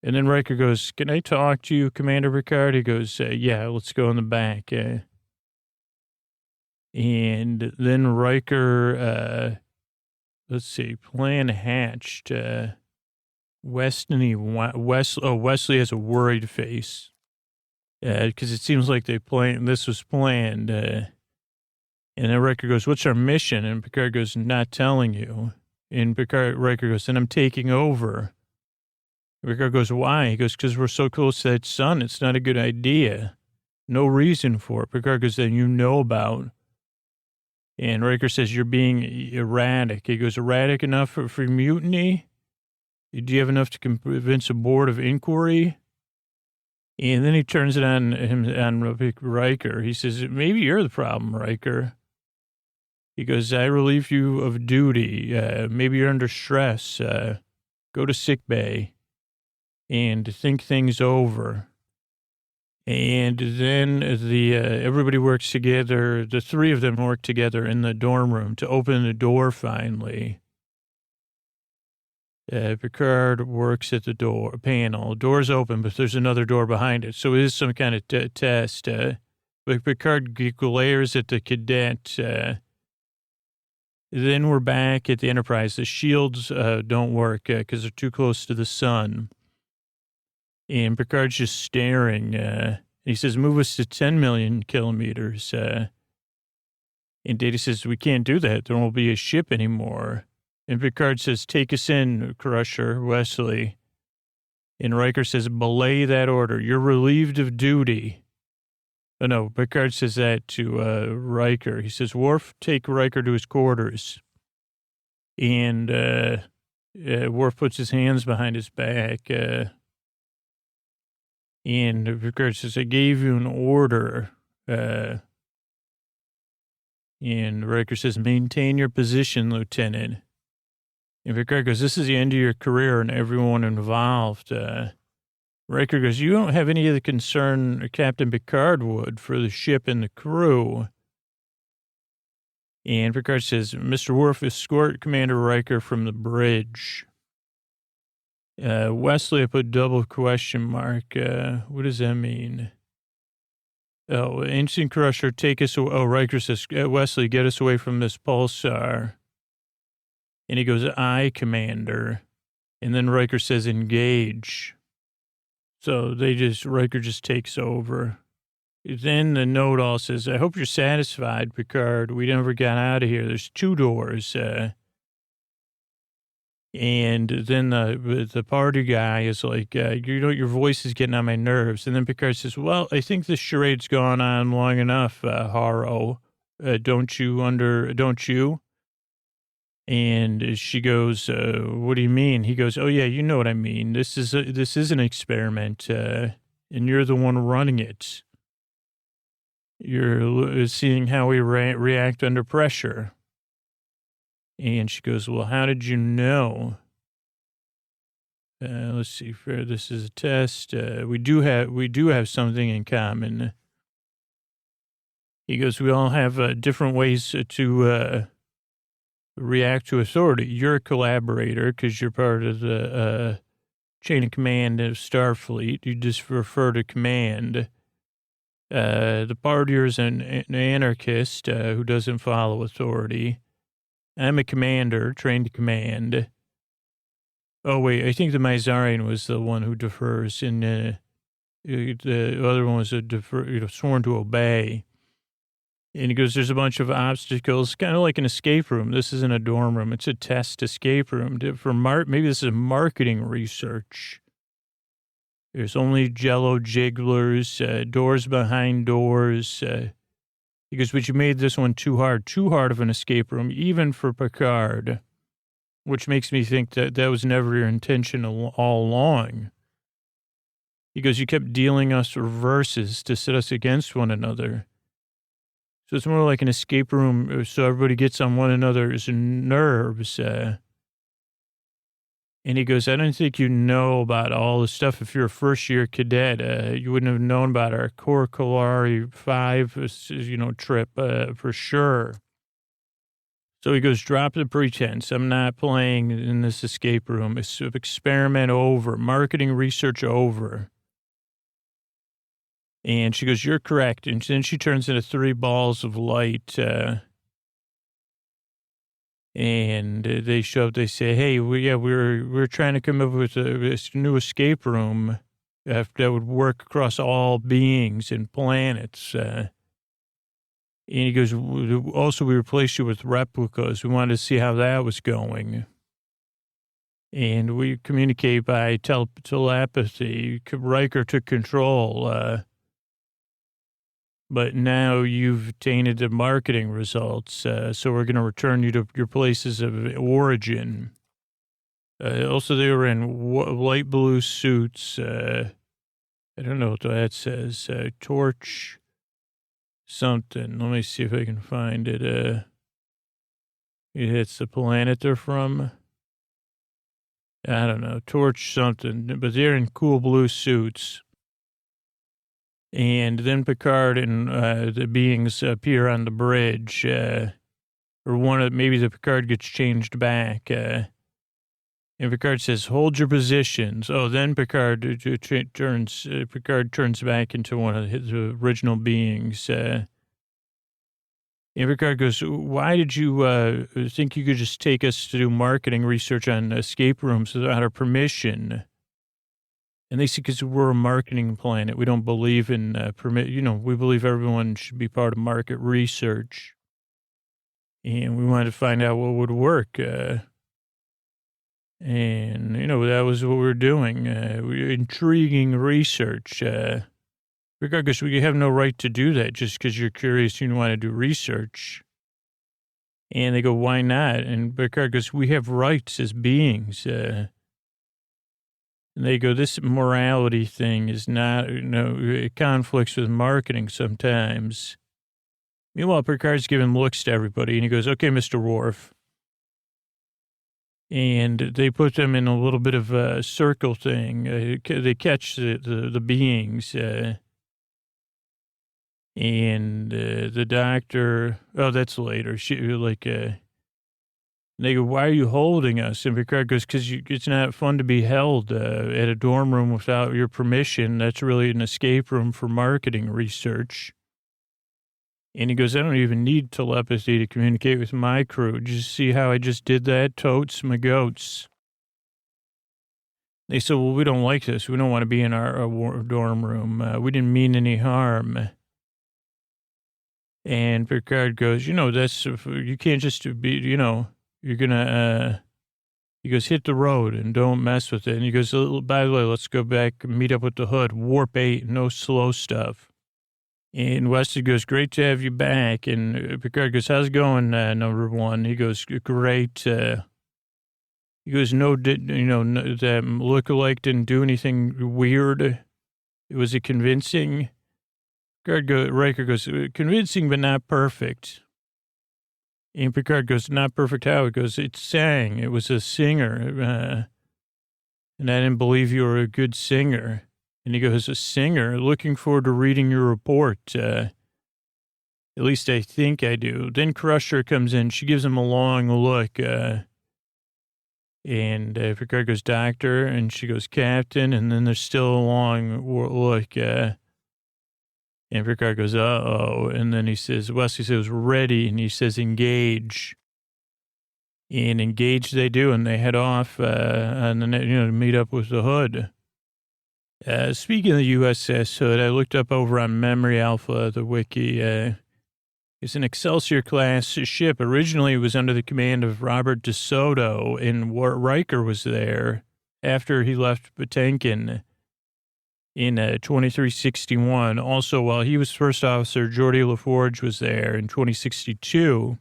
And then Riker goes, "Can I talk to you, Commander Picard?" He goes, "Yeah, let's go in the back." And then Riker, let's see, plan hatched. Wesley has a worried face. Because it seems like this was planned. And then Riker goes, "What's our mission?" And Picard goes, "Not telling you." And Riker goes, "Then I'm taking over." Picard goes, "Why?" He goes, "Because we're so close to that sun. It's not a good idea. No reason for it." Picard goes, "Then you know about." And Riker says, "You're being erratic." He goes, "Erratic enough for mutiny? Do you have enough to convince a board of inquiry?" And then he turns it on Riker. He says, "Maybe you're the problem, Riker." He goes, "I relieve you of duty. Maybe you're under stress. Go to sick bay and think things over." And then everybody works together. The three of them work together in the dorm room to open the door finally. Picard works at the door panel. Door's open, but there's another door behind it. So it is some kind of test. But Picard glares at the cadet. Then we're back at the Enterprise. The shields don't work because they're too close to the sun. And Picard's just staring. He says, move us to 10 million kilometers. And Data says, we can't do that. There won't be a ship anymore. And Picard says, take us in, Crusher, Wesley. And Riker says, belay that order. You're relieved of duty. Oh, no, Picard says that to Riker. He says, Worf, take Riker to his quarters. And Worf puts his hands behind his back. And Picard says, I gave you an order. And Riker says, maintain your position, Lieutenant. And Picard goes, this is the end of your career and everyone involved. Riker goes, you don't have any of the concern Captain Picard would for the ship and the crew. And Picard says, Mr. Worf, escort Commander Riker from the bridge. Wesley, I put double question mark. What does that mean? Oh, Instant Crusher, take us away. Oh, Riker says, Wesley, get us away from this pulsar. And he goes, aye, Commander. And then Riker says, engage. So Riker just takes over. Then the note all says, I hope you're satisfied, Picard. We never got out of here. There's two doors. And then the party guy is like, your voice is getting on my nerves. And then Picard says, well, I think this charade's gone on long enough, Haro. Don't you? And she goes, what do you mean? He goes, oh, yeah, you know what I mean. This is an experiment, and you're the one running it. You're seeing how we react under pressure. And she goes, well, how did you know? Let's see, this is a test. We do have something in common. He goes, we all have different ways to react to authority. You're a collaborator because you're part of the chain of command of Starfleet. You just refer to command. The partier is an anarchist who doesn't follow authority. I'm a commander, trained to command. Oh, wait, I think the Mizarian was the one who defers, and the other one was sworn to obey. And he goes, there's a bunch of obstacles, kind of like an escape room. This isn't a dorm room. It's a test escape room. Maybe this is marketing research. There's only Jell-O jigglers, doors behind doors. He goes, but you made this one too hard of an escape room, even for Picard, which makes me think that was never your intention all along. He goes, you kept dealing us reverses to set us against one another. So it's more like an escape room so everybody gets on one another's nerves. And he goes, I don't think you know about all the stuff. If you're a first-year cadet, you wouldn't have known about our Core Kalari 5, trip for sure. So he goes, drop the pretense. I'm not playing in this escape room. It's experiment over, marketing research over. And she goes, you're correct. And then she turns into 3 balls of light. And they show up, they say, hey, we're trying to come up with this new escape room that would work across all beings and planets. And he goes, also, we replaced you with replicas. We wanted to see how that was going. And we communicate by telepathy. Riker took control. But now you've tainted the marketing results, so we're going to return you to your places of origin. Also, they were in light blue suits. I don't know what that says. Torch something. Let me see if I can find it. It's the planet they're from. I don't know. Torch something. But they're in cool blue suits. And then Picard and the beings appear on the bridge, or maybe the Picard gets changed back. And Picard says, "Hold your positions." Oh, then Picard turns back into one of his original beings. And Picard goes, "Why did you think you could just take us to do marketing research on escape rooms without our permission?" And they say, because we're a marketing planet. We don't believe in we believe everyone should be part of market research. And we wanted to find out what would work. And, that was what we were doing. Intriguing research. Regardless, we have no right to do that just because you're curious and you want to do research. And they go, "Why not?" And Picard goes, "We have rights as beings." And they go, "This morality thing is not, it conflicts with marketing sometimes." Meanwhile, Picard's giving looks to everybody, and he goes, "Okay, Mr. Worf." And they put them in a little bit of a circle thing. They catch the beings. And the doctor, that's later. They go, "Why are you holding us?" And Picard goes, "Because it's not fun to be held at a dorm room without your permission. That's really an escape room for marketing research." And he goes, "I don't even need telepathy to communicate with my crew. Did you see how I just did that? Totes my goats." They said, "Well, we don't like this. We don't want to be in our dorm room. We didn't mean any harm." And Picard goes, you can't just be, you're going to, he goes, "Hit the road and don't mess with it." And he goes, "By the way, let's go back and meet up with the Hood. Warp 8, no slow stuff." And Wesley goes, "Great to have you back." And Picard goes, "How's it going, number one?" He goes, "Great." He goes, that lookalike didn't do anything weird. Was it convincing? Riker goes, "Convincing, but not perfect." And Picard goes, "Not perfect how?" He goes, "It sang. It was a singer. And I didn't believe you were a good singer." And he goes, "A singer? Looking forward to reading your report. At least I think I do." Then Crusher comes in. She gives him a long look. And Picard goes, "Doctor." And she goes, "Captain." And then there's still a long look. And Picard goes, "Uh-oh." And then he says, Wesley says, "Ready." And he says, "Engage." And engage they do. And they head off on the to meet up with the Hood. Speaking of the USS Hood, I looked up over on Memory Alpha, the wiki. It's an Excelsior-class ship. Originally, it was under the command of Robert DeSoto, and Riker was there after he left Potemkin in 2361. Also, while he was first officer, Geordie LaForge was there in 2062.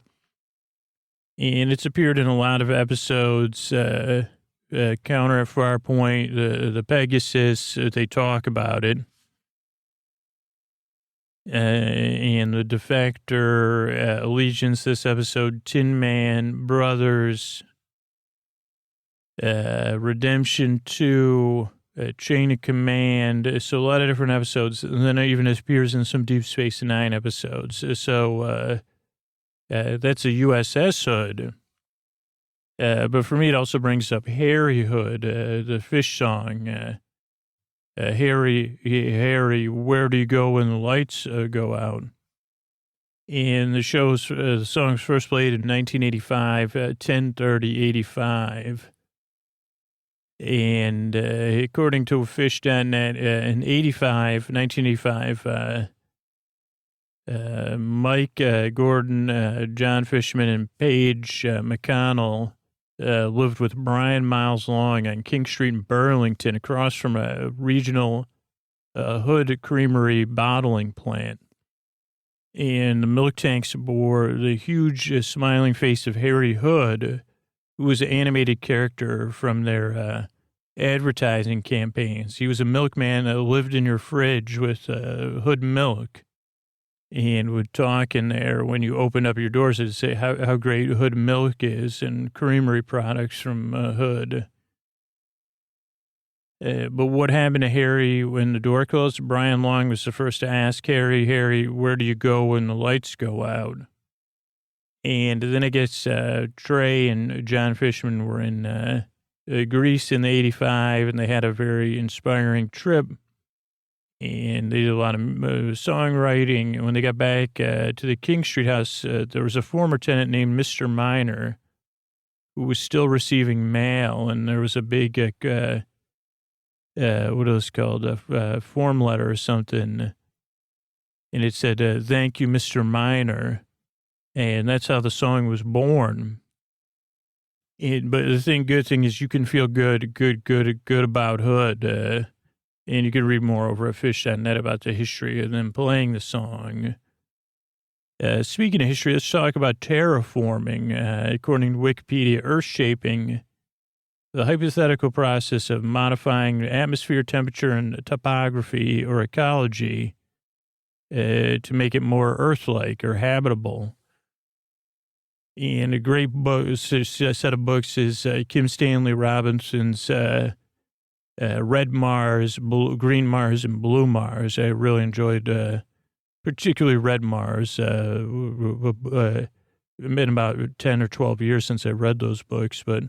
And it's appeared in a lot of episodes. Counter at Farpoint, the Pegasus, they talk about it. And the Defector, Allegiance, this episode, Tin Man, Brothers, Redemption 2, Chain of Command. So a lot of different episodes. And then it even appears in some Deep Space Nine episodes. So that's a USS Hood. But for me, it also brings up Harry Hood, the fish song. Harry, where do you go when the lights go out? And the song's first played in 1985, 10/30/85. And according to fish.net, in 1985, Mike Gordon, John Fishman, and Paige McConnell lived with Brian Miles Long on King Street in Burlington, across from a regional Hood Creamery bottling plant. And the milk tanks bore the huge smiling face of Harry Hood, who was an animated character from their advertising campaigns. He was a milkman that lived in your fridge with Hood milk, and would talk in there when you open up your doors and say how great Hood milk is and creamery products from Hood. But what happened to Harry when the door closed? Brian Long was the first to ask Harry, where do you go when the lights go out? And then I guess Trey and John Fishman were in Greece in the 85, and they had a very inspiring trip. And they did a lot of songwriting. And when they got back to the King Street house, there was a former tenant named Mr. Minor who was still receiving mail. And there was a big, what was it called, a form letter or something. And it said, thank you, Mr. Minor. And that's how the song was born. But the good thing is you can feel good about Hood. And you can read more over at fish.net about the history of them playing the song. Speaking of history, let's talk about terraforming. According to Wikipedia, earth shaping, the hypothetical process of modifying atmosphere, temperature, and topography or ecology to make it more Earth-like or habitable. And a great book, set of books is Kim Stanley Robinson's Red Mars, Green Mars, and Blue Mars. I really enjoyed particularly Red Mars. It's been about 10 or 12 years since I read those books, but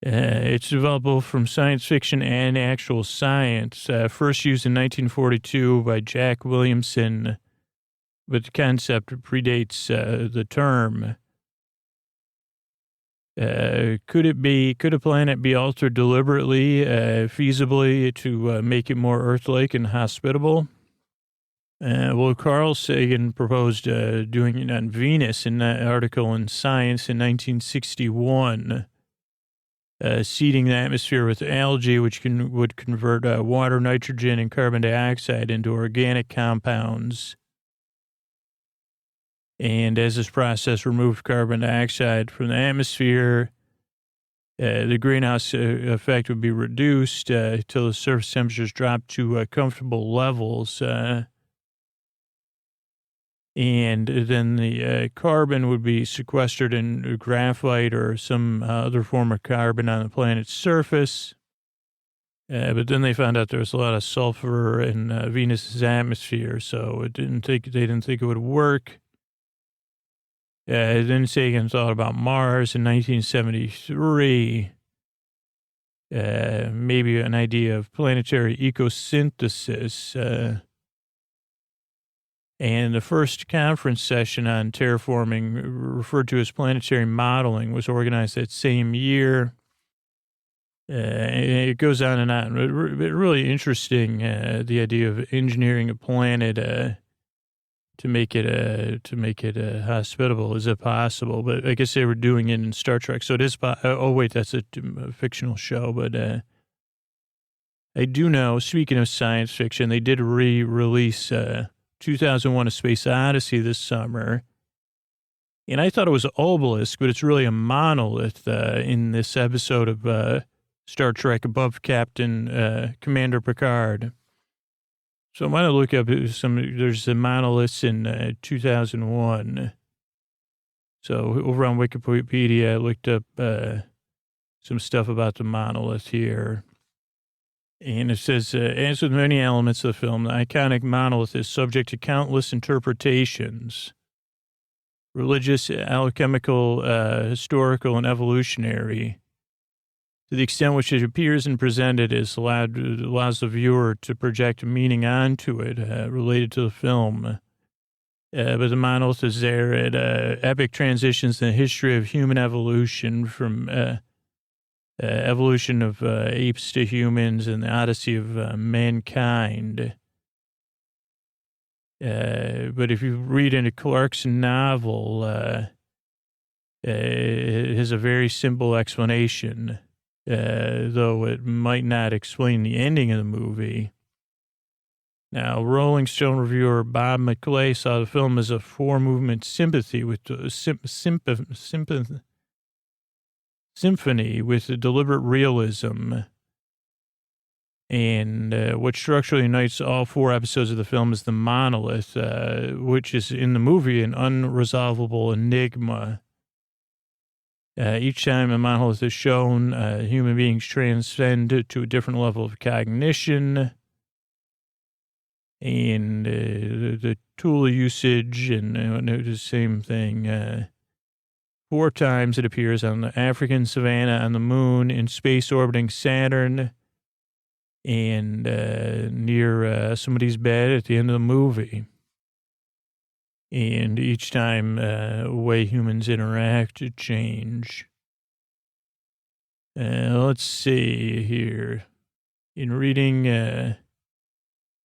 it's developed both from science fiction and actual science. First used in 1942 by Jack Williamson, but the concept predates the term. Could a planet be altered deliberately, feasibly to make it more Earth-like and hospitable? Well, Carl Sagan proposed doing it on Venus in that article in Science in 1961, seeding the atmosphere with algae, which would convert water, nitrogen, and carbon dioxide into organic compounds. And as this process removed carbon dioxide from the atmosphere, the greenhouse effect would be reduced until the surface temperatures dropped to comfortable levels. And then the carbon would be sequestered in graphite or some other form of carbon on the planet's surface. But then they found out there was a lot of sulfur in Venus's atmosphere, so they didn't think it would work. Then Sagan thought about Mars in 1973, maybe an idea of planetary ecosynthesis. And the first conference session on terraforming, referred to as planetary modeling, was organized that same year. It goes on and on. Really interesting, the idea of engineering a planet to make it hospitable. Is it possible? But I guess they were doing it in Star Trek, so it is. Oh wait, that's a fictional show. But I do know. Speaking of science fiction, they did re-release 2001: A Space Odyssey this summer, and I thought it was an obelisk, but it's really a monolith in this episode of Star Trek Above Commander Picard. So I'm going to look up there's a monolith in 2001. So over on Wikipedia, I looked up some stuff about the monolith here. And it says, as with many elements of the film, the iconic monolith is subject to countless interpretations. Religious, alchemical, historical, and evolutionary. To the extent which it appears and presented allows the viewer to project meaning onto it related to the film. But the monolith is there at epic transitions in the history of human evolution, from evolution of apes to humans and the odyssey of mankind. But if you read into Clark's novel, it has a very simple explanation. Though it might not explain the ending of the movie. Now, Rolling Stone reviewer Bob McClay saw the film as a four-movement symphony with deliberate realism. And what structurally unites all four episodes of the film is the monolith, which is in the movie an unresolvable enigma. Each time a monolith is shown, human beings transcend to a different level of cognition. And the tool usage and the same thing. 4 times it appears on the African savanna, on the moon, in space orbiting Saturn, and near somebody's bed at the end of the movie. And each time the way humans interact change. Let's see here. In reading,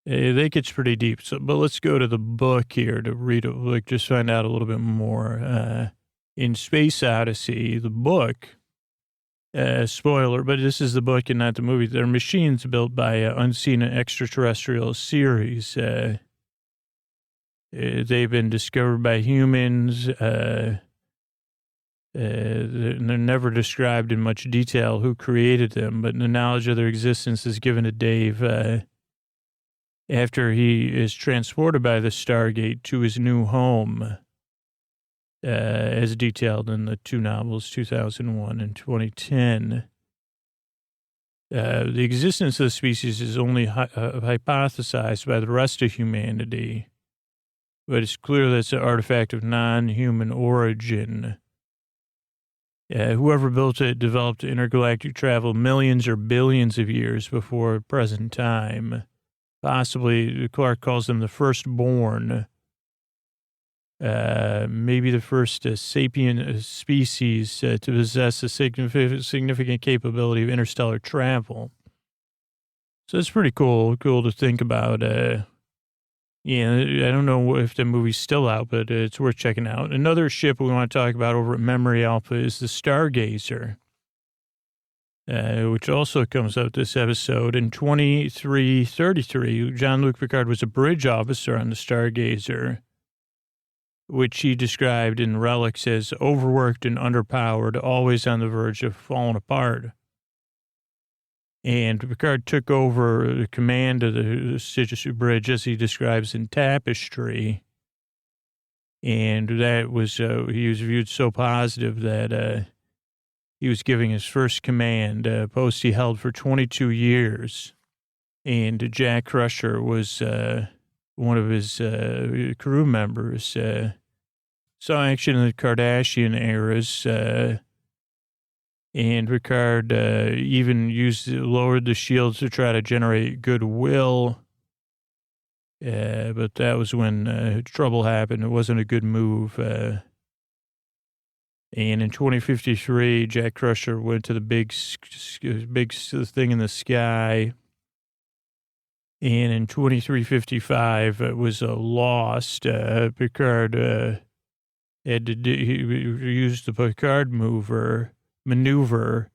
that gets pretty deep. So, but let's go to the book here to read it, like just find out a little bit more. In Space Odyssey, the book, spoiler, but this is the book and not the movie. They're machines built by unseen extraterrestrial series. They've been discovered by humans. They're never described in much detail who created them, but the knowledge of their existence is given to Dave after he is transported by the Stargate to his new home, as detailed in the 2 novels, 2001 and 2010. The existence of the species is only hypothesized by the rest of humanity, but it's clear that it's an artifact of non-human origin. Whoever built it developed intergalactic travel millions or billions of years before present time. Possibly, Clark calls them the firstborn. Maybe the first sapient species to possess a significant capability of interstellar travel. So it's pretty cool to think about. Yeah, I don't know if the movie's still out, but it's worth checking out. Another ship we want to talk about over at Memory Alpha is the Stargazer, which also comes out this episode. In 2333, Jean Luc Picard was a bridge officer on the Stargazer, which he described in Relics as overworked and underpowered, always on the verge of falling apart. And Picard took over the command of the Sigissu Bridge, as he describes in Tapestry. And that was, he was viewed so positive that he was giving his first command, a post he held for 22 years. And Jack Crusher was one of his crew members. Saw action in the Kardashian eras. And Picard even lowered the shields to try to generate goodwill. But that was when trouble happened. It wasn't a good move. And in 2053, Jack Crusher went to the big thing in the sky. And in 2355, it was lost. Picard had to use the Picard maneuver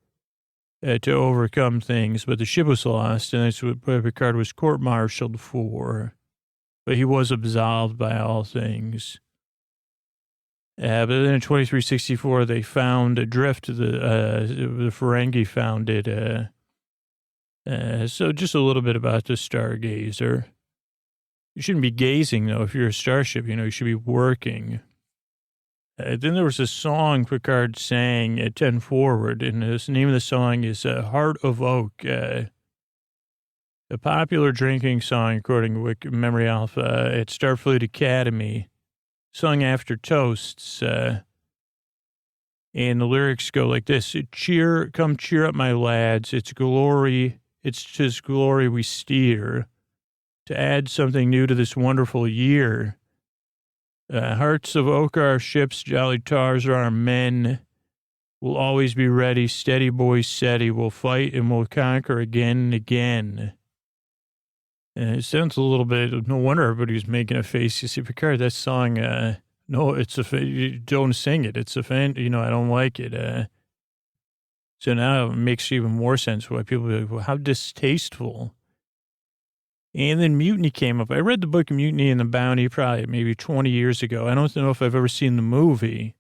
to overcome things, but the ship was lost, and that's what Picard was court-martialed for. But he was absolved by all things. But then in 2364, they found adrift. The Ferengi found it. So just a little bit about the Stargazer. You shouldn't be gazing, though. If you're a starship, you should be working. Then there was a song Picard sang at 10 Forward, and the name of the song is Heart of Oak, a popular drinking song, according to Memory Alpha, at Starfleet Academy, sung after toasts. And the lyrics go like this: come cheer up, my lads, it's glory, it's 'tis glory we steer, to add something new to this wonderful year. Hearts of oak are our ships, jolly tars are our men. We'll always be ready, steady boys steady. We'll fight and we'll conquer again and again. And it sounds a little bit, no wonder everybody's making a face. You see, Picard, that song, no, you don't sing it. It's I don't like it. So now it makes even more sense why people be like, well, how distasteful. And then Mutiny came up. I read the book Mutiny and the Bounty probably maybe 20 years ago. I don't know if I've ever seen the movie,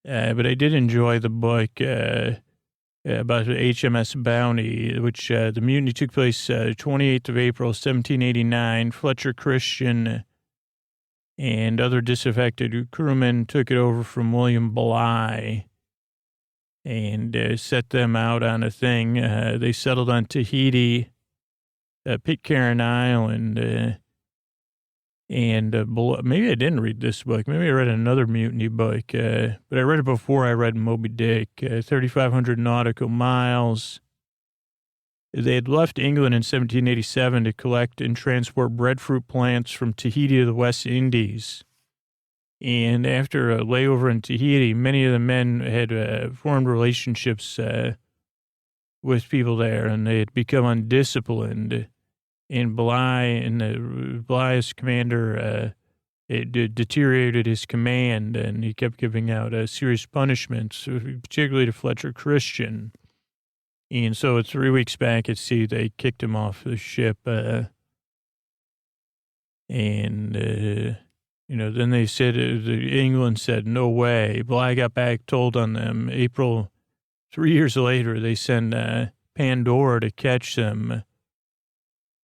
but I did enjoy the book about the HMS Bounty, which the mutiny took place 28th of April, 1789. Fletcher Christian and other disaffected crewmen took it over from William Bligh. and set them out on a thing. They settled on Tahiti, Pitcairn Island, and maybe I didn't read this book. Maybe I read another mutiny book, but I read it before I read Moby Dick. 3,500 nautical miles. They had left England in 1787 to collect and transport breadfruit plants from Tahiti to the West Indies. And after a layover in Tahiti, many of the men had formed relationships with people there, and they had become undisciplined. And Bly's commander deteriorated his command, and he kept giving out serious punishments, particularly to Fletcher Christian. And so 3 weeks back at sea, they kicked him off the ship. Then they said, England said, no way. Bly got back, told on them. April, 3 years later, they send Pandora to catch them.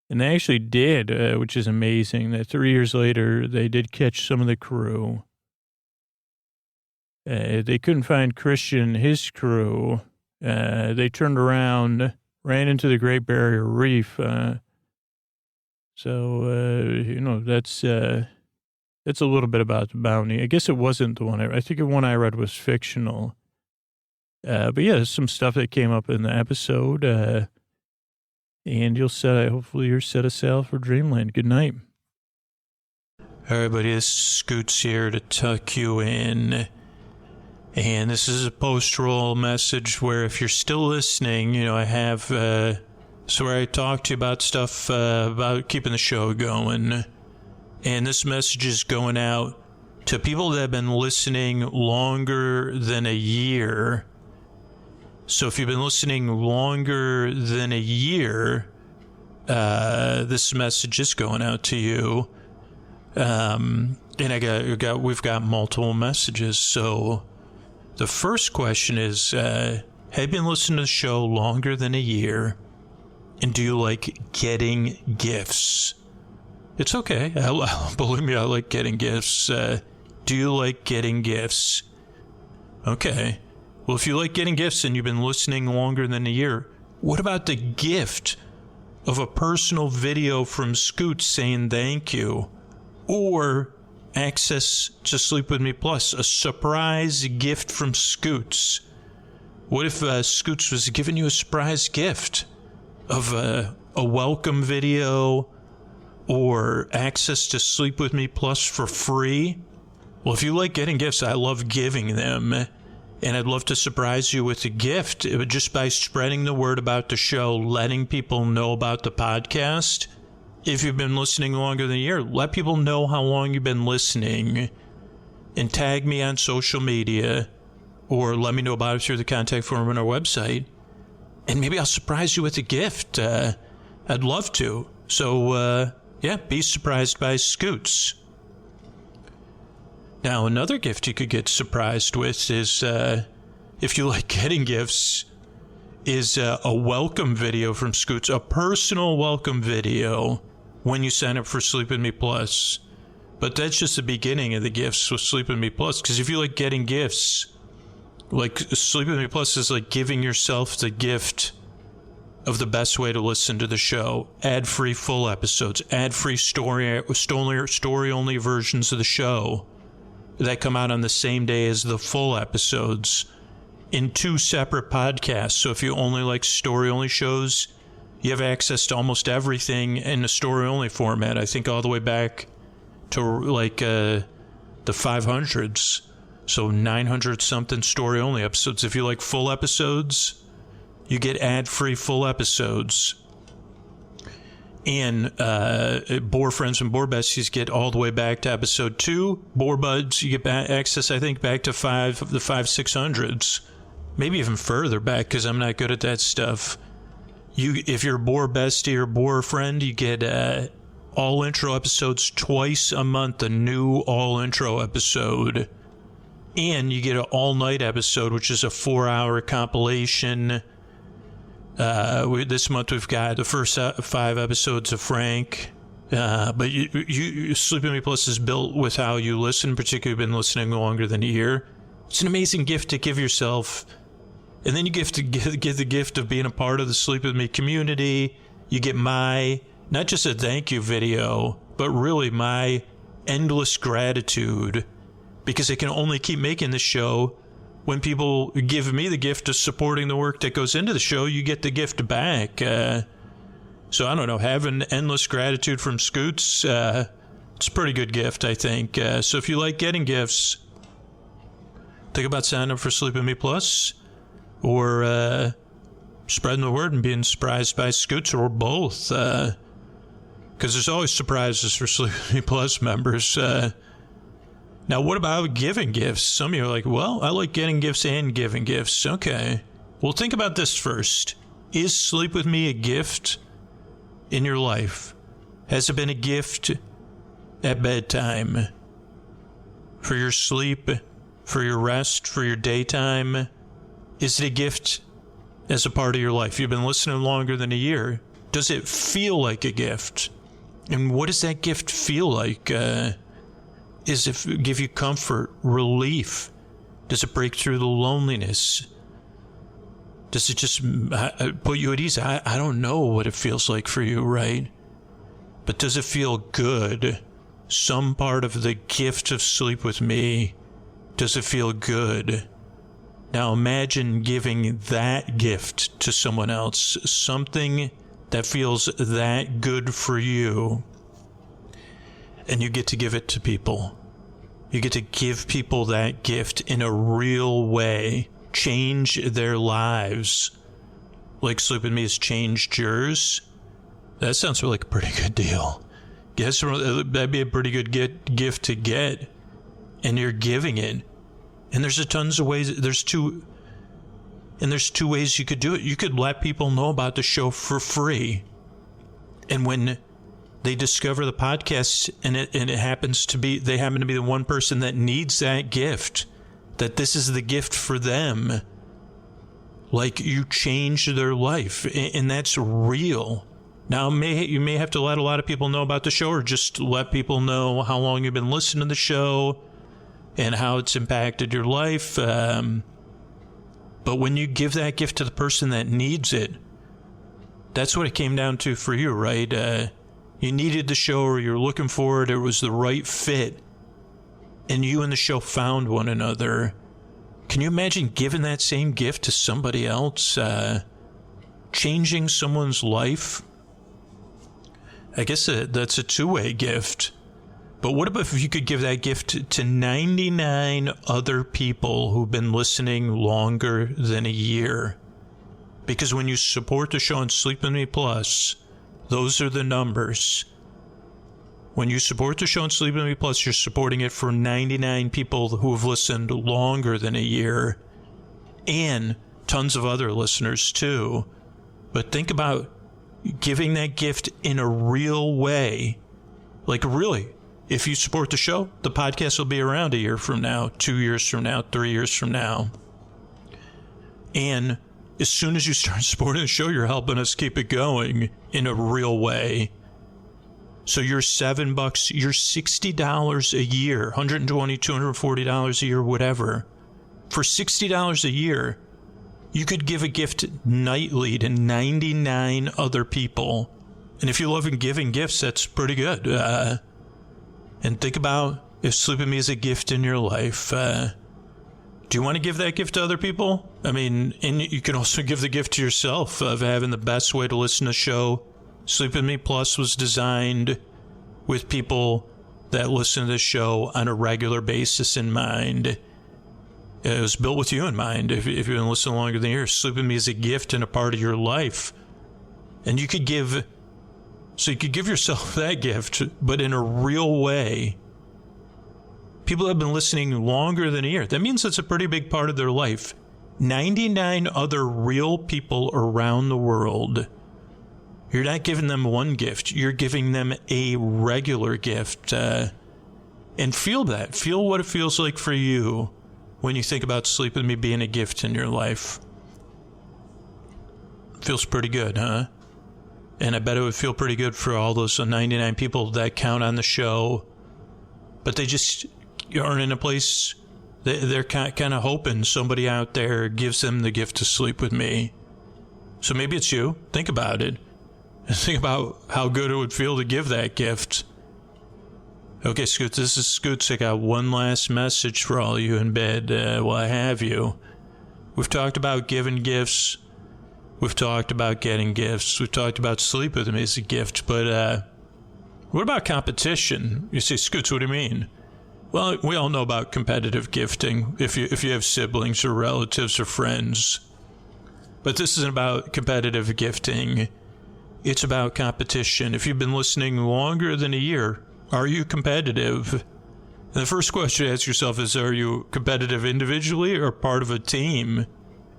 And they actually did, which is amazing, that 3 years later, they did catch some of the crew. They couldn't find Christian and his crew. They turned around, ran into the Great Barrier Reef. That's a little bit about the bounty. I guess it wasn't the one I think the one I read was fictional. But yeah, there's some stuff that came up in the episode. And hopefully you're set a sail for Dreamland. Good night. All right, buddy, this is Scoots here to tuck you in. And this is a post-roll message where if you're still listening, I have, where I talk to you about stuff, about keeping the show going. And this message is going out to people that have been listening longer than a year. So if you've been listening longer than a year, this message is going out to you. And we've got multiple messages. So the first question is, have you been listening to the show longer than a year? And do you like getting gifts? It's okay. Believe me, I like getting gifts. Do you like getting gifts? Okay. Well, if you like getting gifts and you've been listening longer than a year, what about the gift of a personal video from Scoots saying thank you? Or access to Sleep With Me Plus, a surprise gift from Scoots. What if Scoots was giving you a surprise gift of a welcome video or access to Sleep With Me Plus for free? Well, if you like getting gifts, I love giving them. And I'd love to surprise you with a gift just by spreading the word about the show, letting people know about the podcast. If you've been listening longer than a year, let people know how long you've been listening and tag me on social media or let me know about it through the contact form on our website. And maybe I'll surprise you with a gift. I'd love to. So, be surprised by Scoots. Now, another gift you could get surprised with is, if you like getting gifts, is a welcome video from Scoots, a personal welcome video when you sign up for Sleep With Me Plus. But that's just the beginning of the gifts with Sleep With Me Plus, because if you like getting gifts, like Sleep With Me Plus is like giving yourself the gift of the best way to listen to the show. Ad-free full episodes, ad-free story-only versions of the show that come out on the same day as the full episodes in 2 separate podcasts. So if you only like story-only shows, you have access to almost everything in a story-only format. I think all the way back to like the 500s. So 900-something story-only episodes. If you like full episodes, you get ad-free full episodes. And Boar Friends and Boar Besties get all the way back to episode 2. Boar Buds, you get access, I think, back to the 600s. Maybe even further back, because I'm not good at that stuff. If you're a Boar Bestie or Boar Friend, you get all intro episodes twice a month, a new all intro episode. And you get an all-night episode, which is a 4-hour compilation. This month we've got the first 5 episodes of Frank. But you Sleep With Me Plus is built with how you listen, particularly if you've been listening longer than a year. It's an amazing gift to give yourself And then you get the gift of being a part of the Sleep With Me community. You get my, not just a thank you video, but really my endless gratitude, because I can only keep making this show when people give me the gift of supporting the work that goes into the show. You get the gift back. So I don't know, having endless gratitude from Scoots, it's a pretty good gift, I think. So if you like getting gifts, think about signing up for Sleep With Me Plus, or spreading the word and being surprised by Scoots, or both. Because there's always surprises for Sleep With Me Plus members. Now, what about giving gifts? Some of you are like, well, I like getting gifts and giving gifts. Okay. Well, think about this first. Is Sleep With Me a gift in your life? Has it been a gift at bedtime? For your sleep? For your rest? For your daytime? Is it a gift as a part of your life? You've been listening longer than a year. Does it feel like a gift? And what does that gift feel like? Does it give you comfort, relief? Does it break through the loneliness? Does it just put you at ease? I don't know what it feels like for you, right? But does it feel good? Some part of the gift of Sleep With Me, does it feel good? Now imagine giving that gift to someone else, something that feels that good for you, and you get to give it to people. You get to give people that gift in a real way, change their lives, like Sleep With Me has changed yours. That sounds like a pretty good deal. Guess that'd be a pretty good gift to get, and you're giving it. And there's tons of ways. There's two ways you could do it. You could let people know about the show for free, and when they discover the podcast, and it happens to be, they happen to be the one person that needs that gift, that this is the gift for them, like, you change their life, and that's real. Now, you may have to let a lot of people know about the show, or just let people know how long you've been listening to the show and how it's impacted your life. But when you give that gift to the person that needs it, that's what it came down to for you, right? You needed the show, or you're looking for it, it was the right fit, and you and the show found one another. Can you imagine giving that same gift to somebody else? Changing someone's life? I guess that's a two-way gift. But what about if you could give that gift to 99 other people who've been listening longer than a year? Because when you support the show on Sleep With Me Plus, those are the numbers. When you support the show on Sleep With Me Plus, you're supporting it for 99 people who have listened longer than a year, and tons of other listeners too. But think about giving that gift in a real way. Like, really, if you support the show, the podcast will be around a year from now, 2 years from now, 3 years from now. And as soon as you start supporting the show, you're helping us keep it going in a real way. So you're $7, you're $60 a year, $120, $240 a year, whatever. For $60 a year, you could give a gift nightly to 99 other people. And if you love giving gifts, that's pretty good. And think about if Sleep With Me is a gift in your life. Do you want to give that gift to other people? I mean, and you can also give the gift to yourself of having the best way to listen to the show. Sleep With Me Plus was designed with people that listen to the show on a regular basis in mind. It was built with you in mind. If you've been listening longer than a year, Sleep With Me is a gift and a part of your life. And you could give yourself that gift, but in a real way. People have been listening longer than a year. That means it's a pretty big part of their life. 99 other real people around the world. You're not giving them one gift. You're giving them a regular gift. And feel that. Feel what it feels like for you when you think about Sleep With Me being a gift in your life. Feels pretty good, huh? And I bet it would feel pretty good for all those 99 people that count on the show, but they just aren't in a place They're kind of hoping somebody out there gives them the gift to sleep with me. So maybe it's you. Think about it. Think about how good it would feel to give that gift. Okay, Scoots, this is Scoots. I got one last message for all you in bed while I have you. We've talked about giving gifts. We've talked about getting gifts. We've talked about sleep with me as a gift. But what about competition? You say, Scoots, what do you mean? Well, we all know about competitive gifting if you have siblings or relatives or friends. But this isn't about competitive gifting. It's about competition. If you've been listening longer than a year, are you competitive? And the first question to ask yourself is, are you competitive individually or part of a team?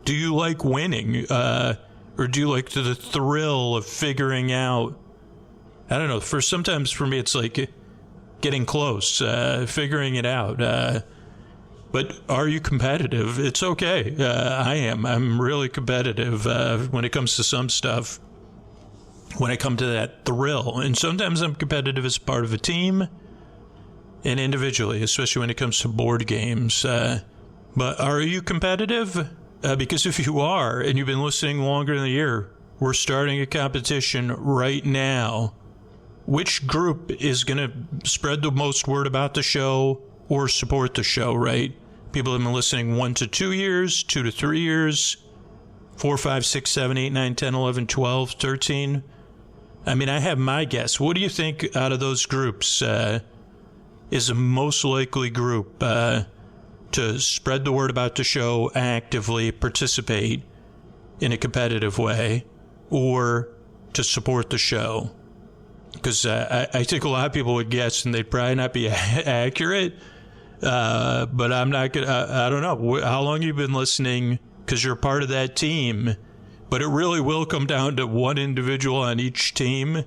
Do you like winning? Or do you like the thrill of figuring out? I don't know. Sometimes for me, it's like getting close, figuring it out. But are you competitive? It's okay. I am. I'm really competitive when it comes to some stuff. When I come to that thrill. And sometimes I'm competitive as part of a team and individually, especially when it comes to board games. But are you competitive? Because if you are, and you've been listening longer than a year, we're starting a competition right now. Which group is going to spread the most word about the show or support the show, right? People have been listening 1 to 2 years, 2 to 3 years, 4, 5, 6, 7, 8, 9, 10, 11, 12, 13. I mean, I have my guess. What do you think out of those groups is the most likely group to spread the word about the show, actively participate in a competitive way, or to support the show? Because I think a lot of people would guess, and they'd probably not be accurate. But I'm not going to, I don't know. How long have you been listening? Because you're a part of that team. But it really will come down to one individual on each team.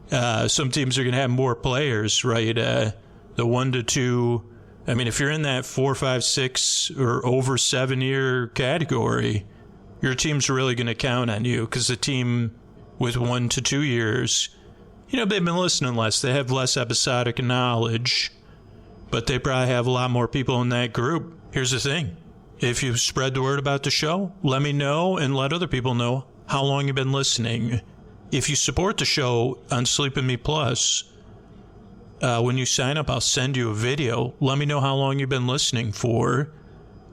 Some teams are going to have more players, right? The 1 to 2. I mean, if you're in that 4, 5, 6, or over 7 year category, your team's really going to count on you. Because the team with 1 to 2 years, you know, they've been listening less. They have less episodic knowledge. But they probably have a lot more people in that group. Here's the thing. If you spread the word about the show, let me know and let other people know how long you've been listening. If you support the show on Sleep With Me Plus, when you sign up, I'll send you a video. Let me know how long you've been listening for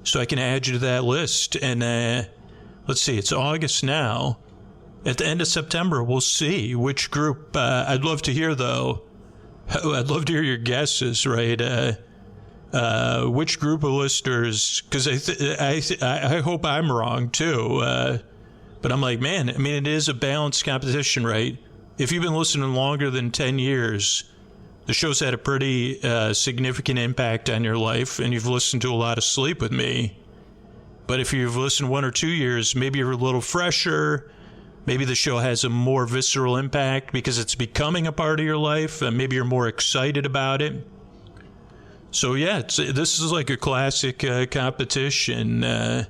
so I can add you to that list. And let's see, it's August now. At the end of September, we'll see which group. I'd love to hear, though. I'd love to hear your guesses, right? Which group of listeners, because I hope I'm wrong too, but I'm like, man, I mean, it is a balanced competition, right? If you've been listening longer than 10 years, the show's had a pretty significant impact on your life, and you've listened to a lot of Sleep With Me. But if you've listened 1 or 2 years, maybe you're a little fresher. Maybe the show has a more visceral impact because it's becoming a part of your life, and maybe you're more excited about it. So yeah, this is like a classic competition, and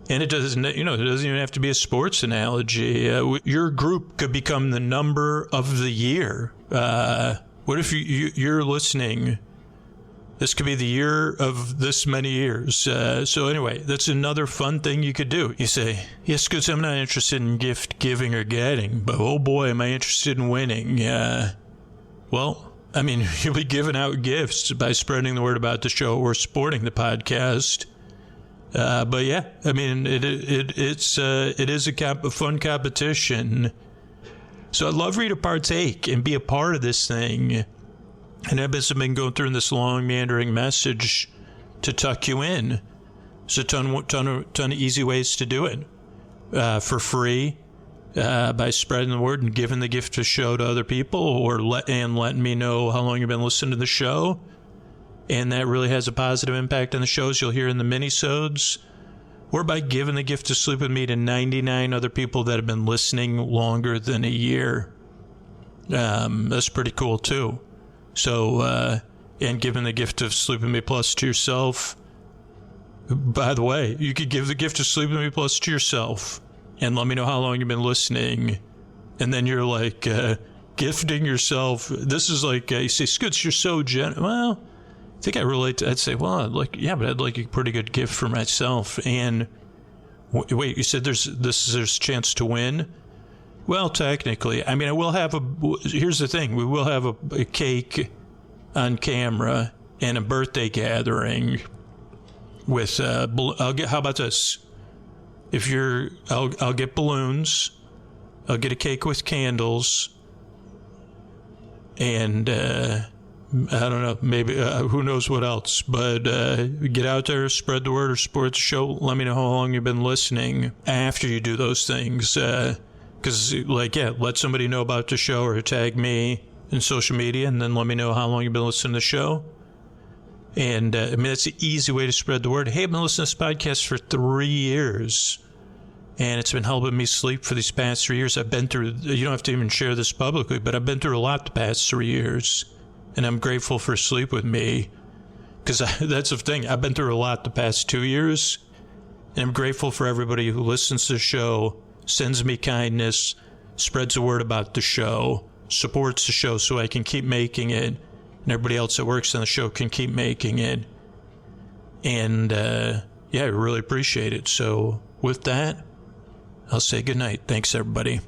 it doesn't, it doesn't even have to be a sports analogy. Your group could become the number of the year. What if you're listening? This could be the year of this many years. So anyway, that's another fun thing you could do. You say, yes, because I'm not interested in gift giving or getting, but oh boy, am I interested in winning. Well, I mean, you'll be giving out gifts by spreading the word about the show or supporting the podcast. But yeah, I mean, it is a fun competition. So I'd love for you to partake and be a part of this thing. And I've been going through this long, meandering message to tuck you in. There's a ton of easy ways to do it for free. By spreading the word and giving the gift of show to other people, or letting me know how long you've been listening to the show. And that really has a positive impact on the shows you'll hear in the minisodes. Or by giving the gift of Sleep With Me to 99 other people that have been listening longer than a year. That's pretty cool, too. So, and giving the gift of Sleep With Me Plus to yourself. By the way, you could give the gift of Sleep With Me Plus to yourself. And let me know how long you've been listening. And then you're like gifting yourself. This is like, you say, Scoots, you're so generous. Well, think I relate to, I'd say, well, I'd like a pretty good gift for myself. And wait, you said there's a chance to win? Well, technically, I mean, here's the thing. We will have a cake on camera and a birthday gathering with, how about this? I'll get balloons, I'll get a cake with candles, and, I don't know, maybe, who knows what else, but get out there, spread the word or support the show. Let me know how long you've been listening after you do those things. Because, let somebody know about the show or tag me in social media, and then let me know how long you've been listening to the show. And, that's an easy way to spread the word. Hey, I've been listening to this podcast for 3 years, and it's been helping me sleep for these past 3 years. I've been through, you don't have to even share this publicly, but I've been through a lot the past 3 years. And I'm grateful for Sleep With Me, because that's the thing. I've been through a lot the past 2 years, and I'm grateful for everybody who listens to the show, sends me kindness, spreads the word about the show, supports the show so I can keep making it, and everybody else that works on the show can keep making it. And, I really appreciate it. So with that, I'll say goodnight. Thanks, everybody.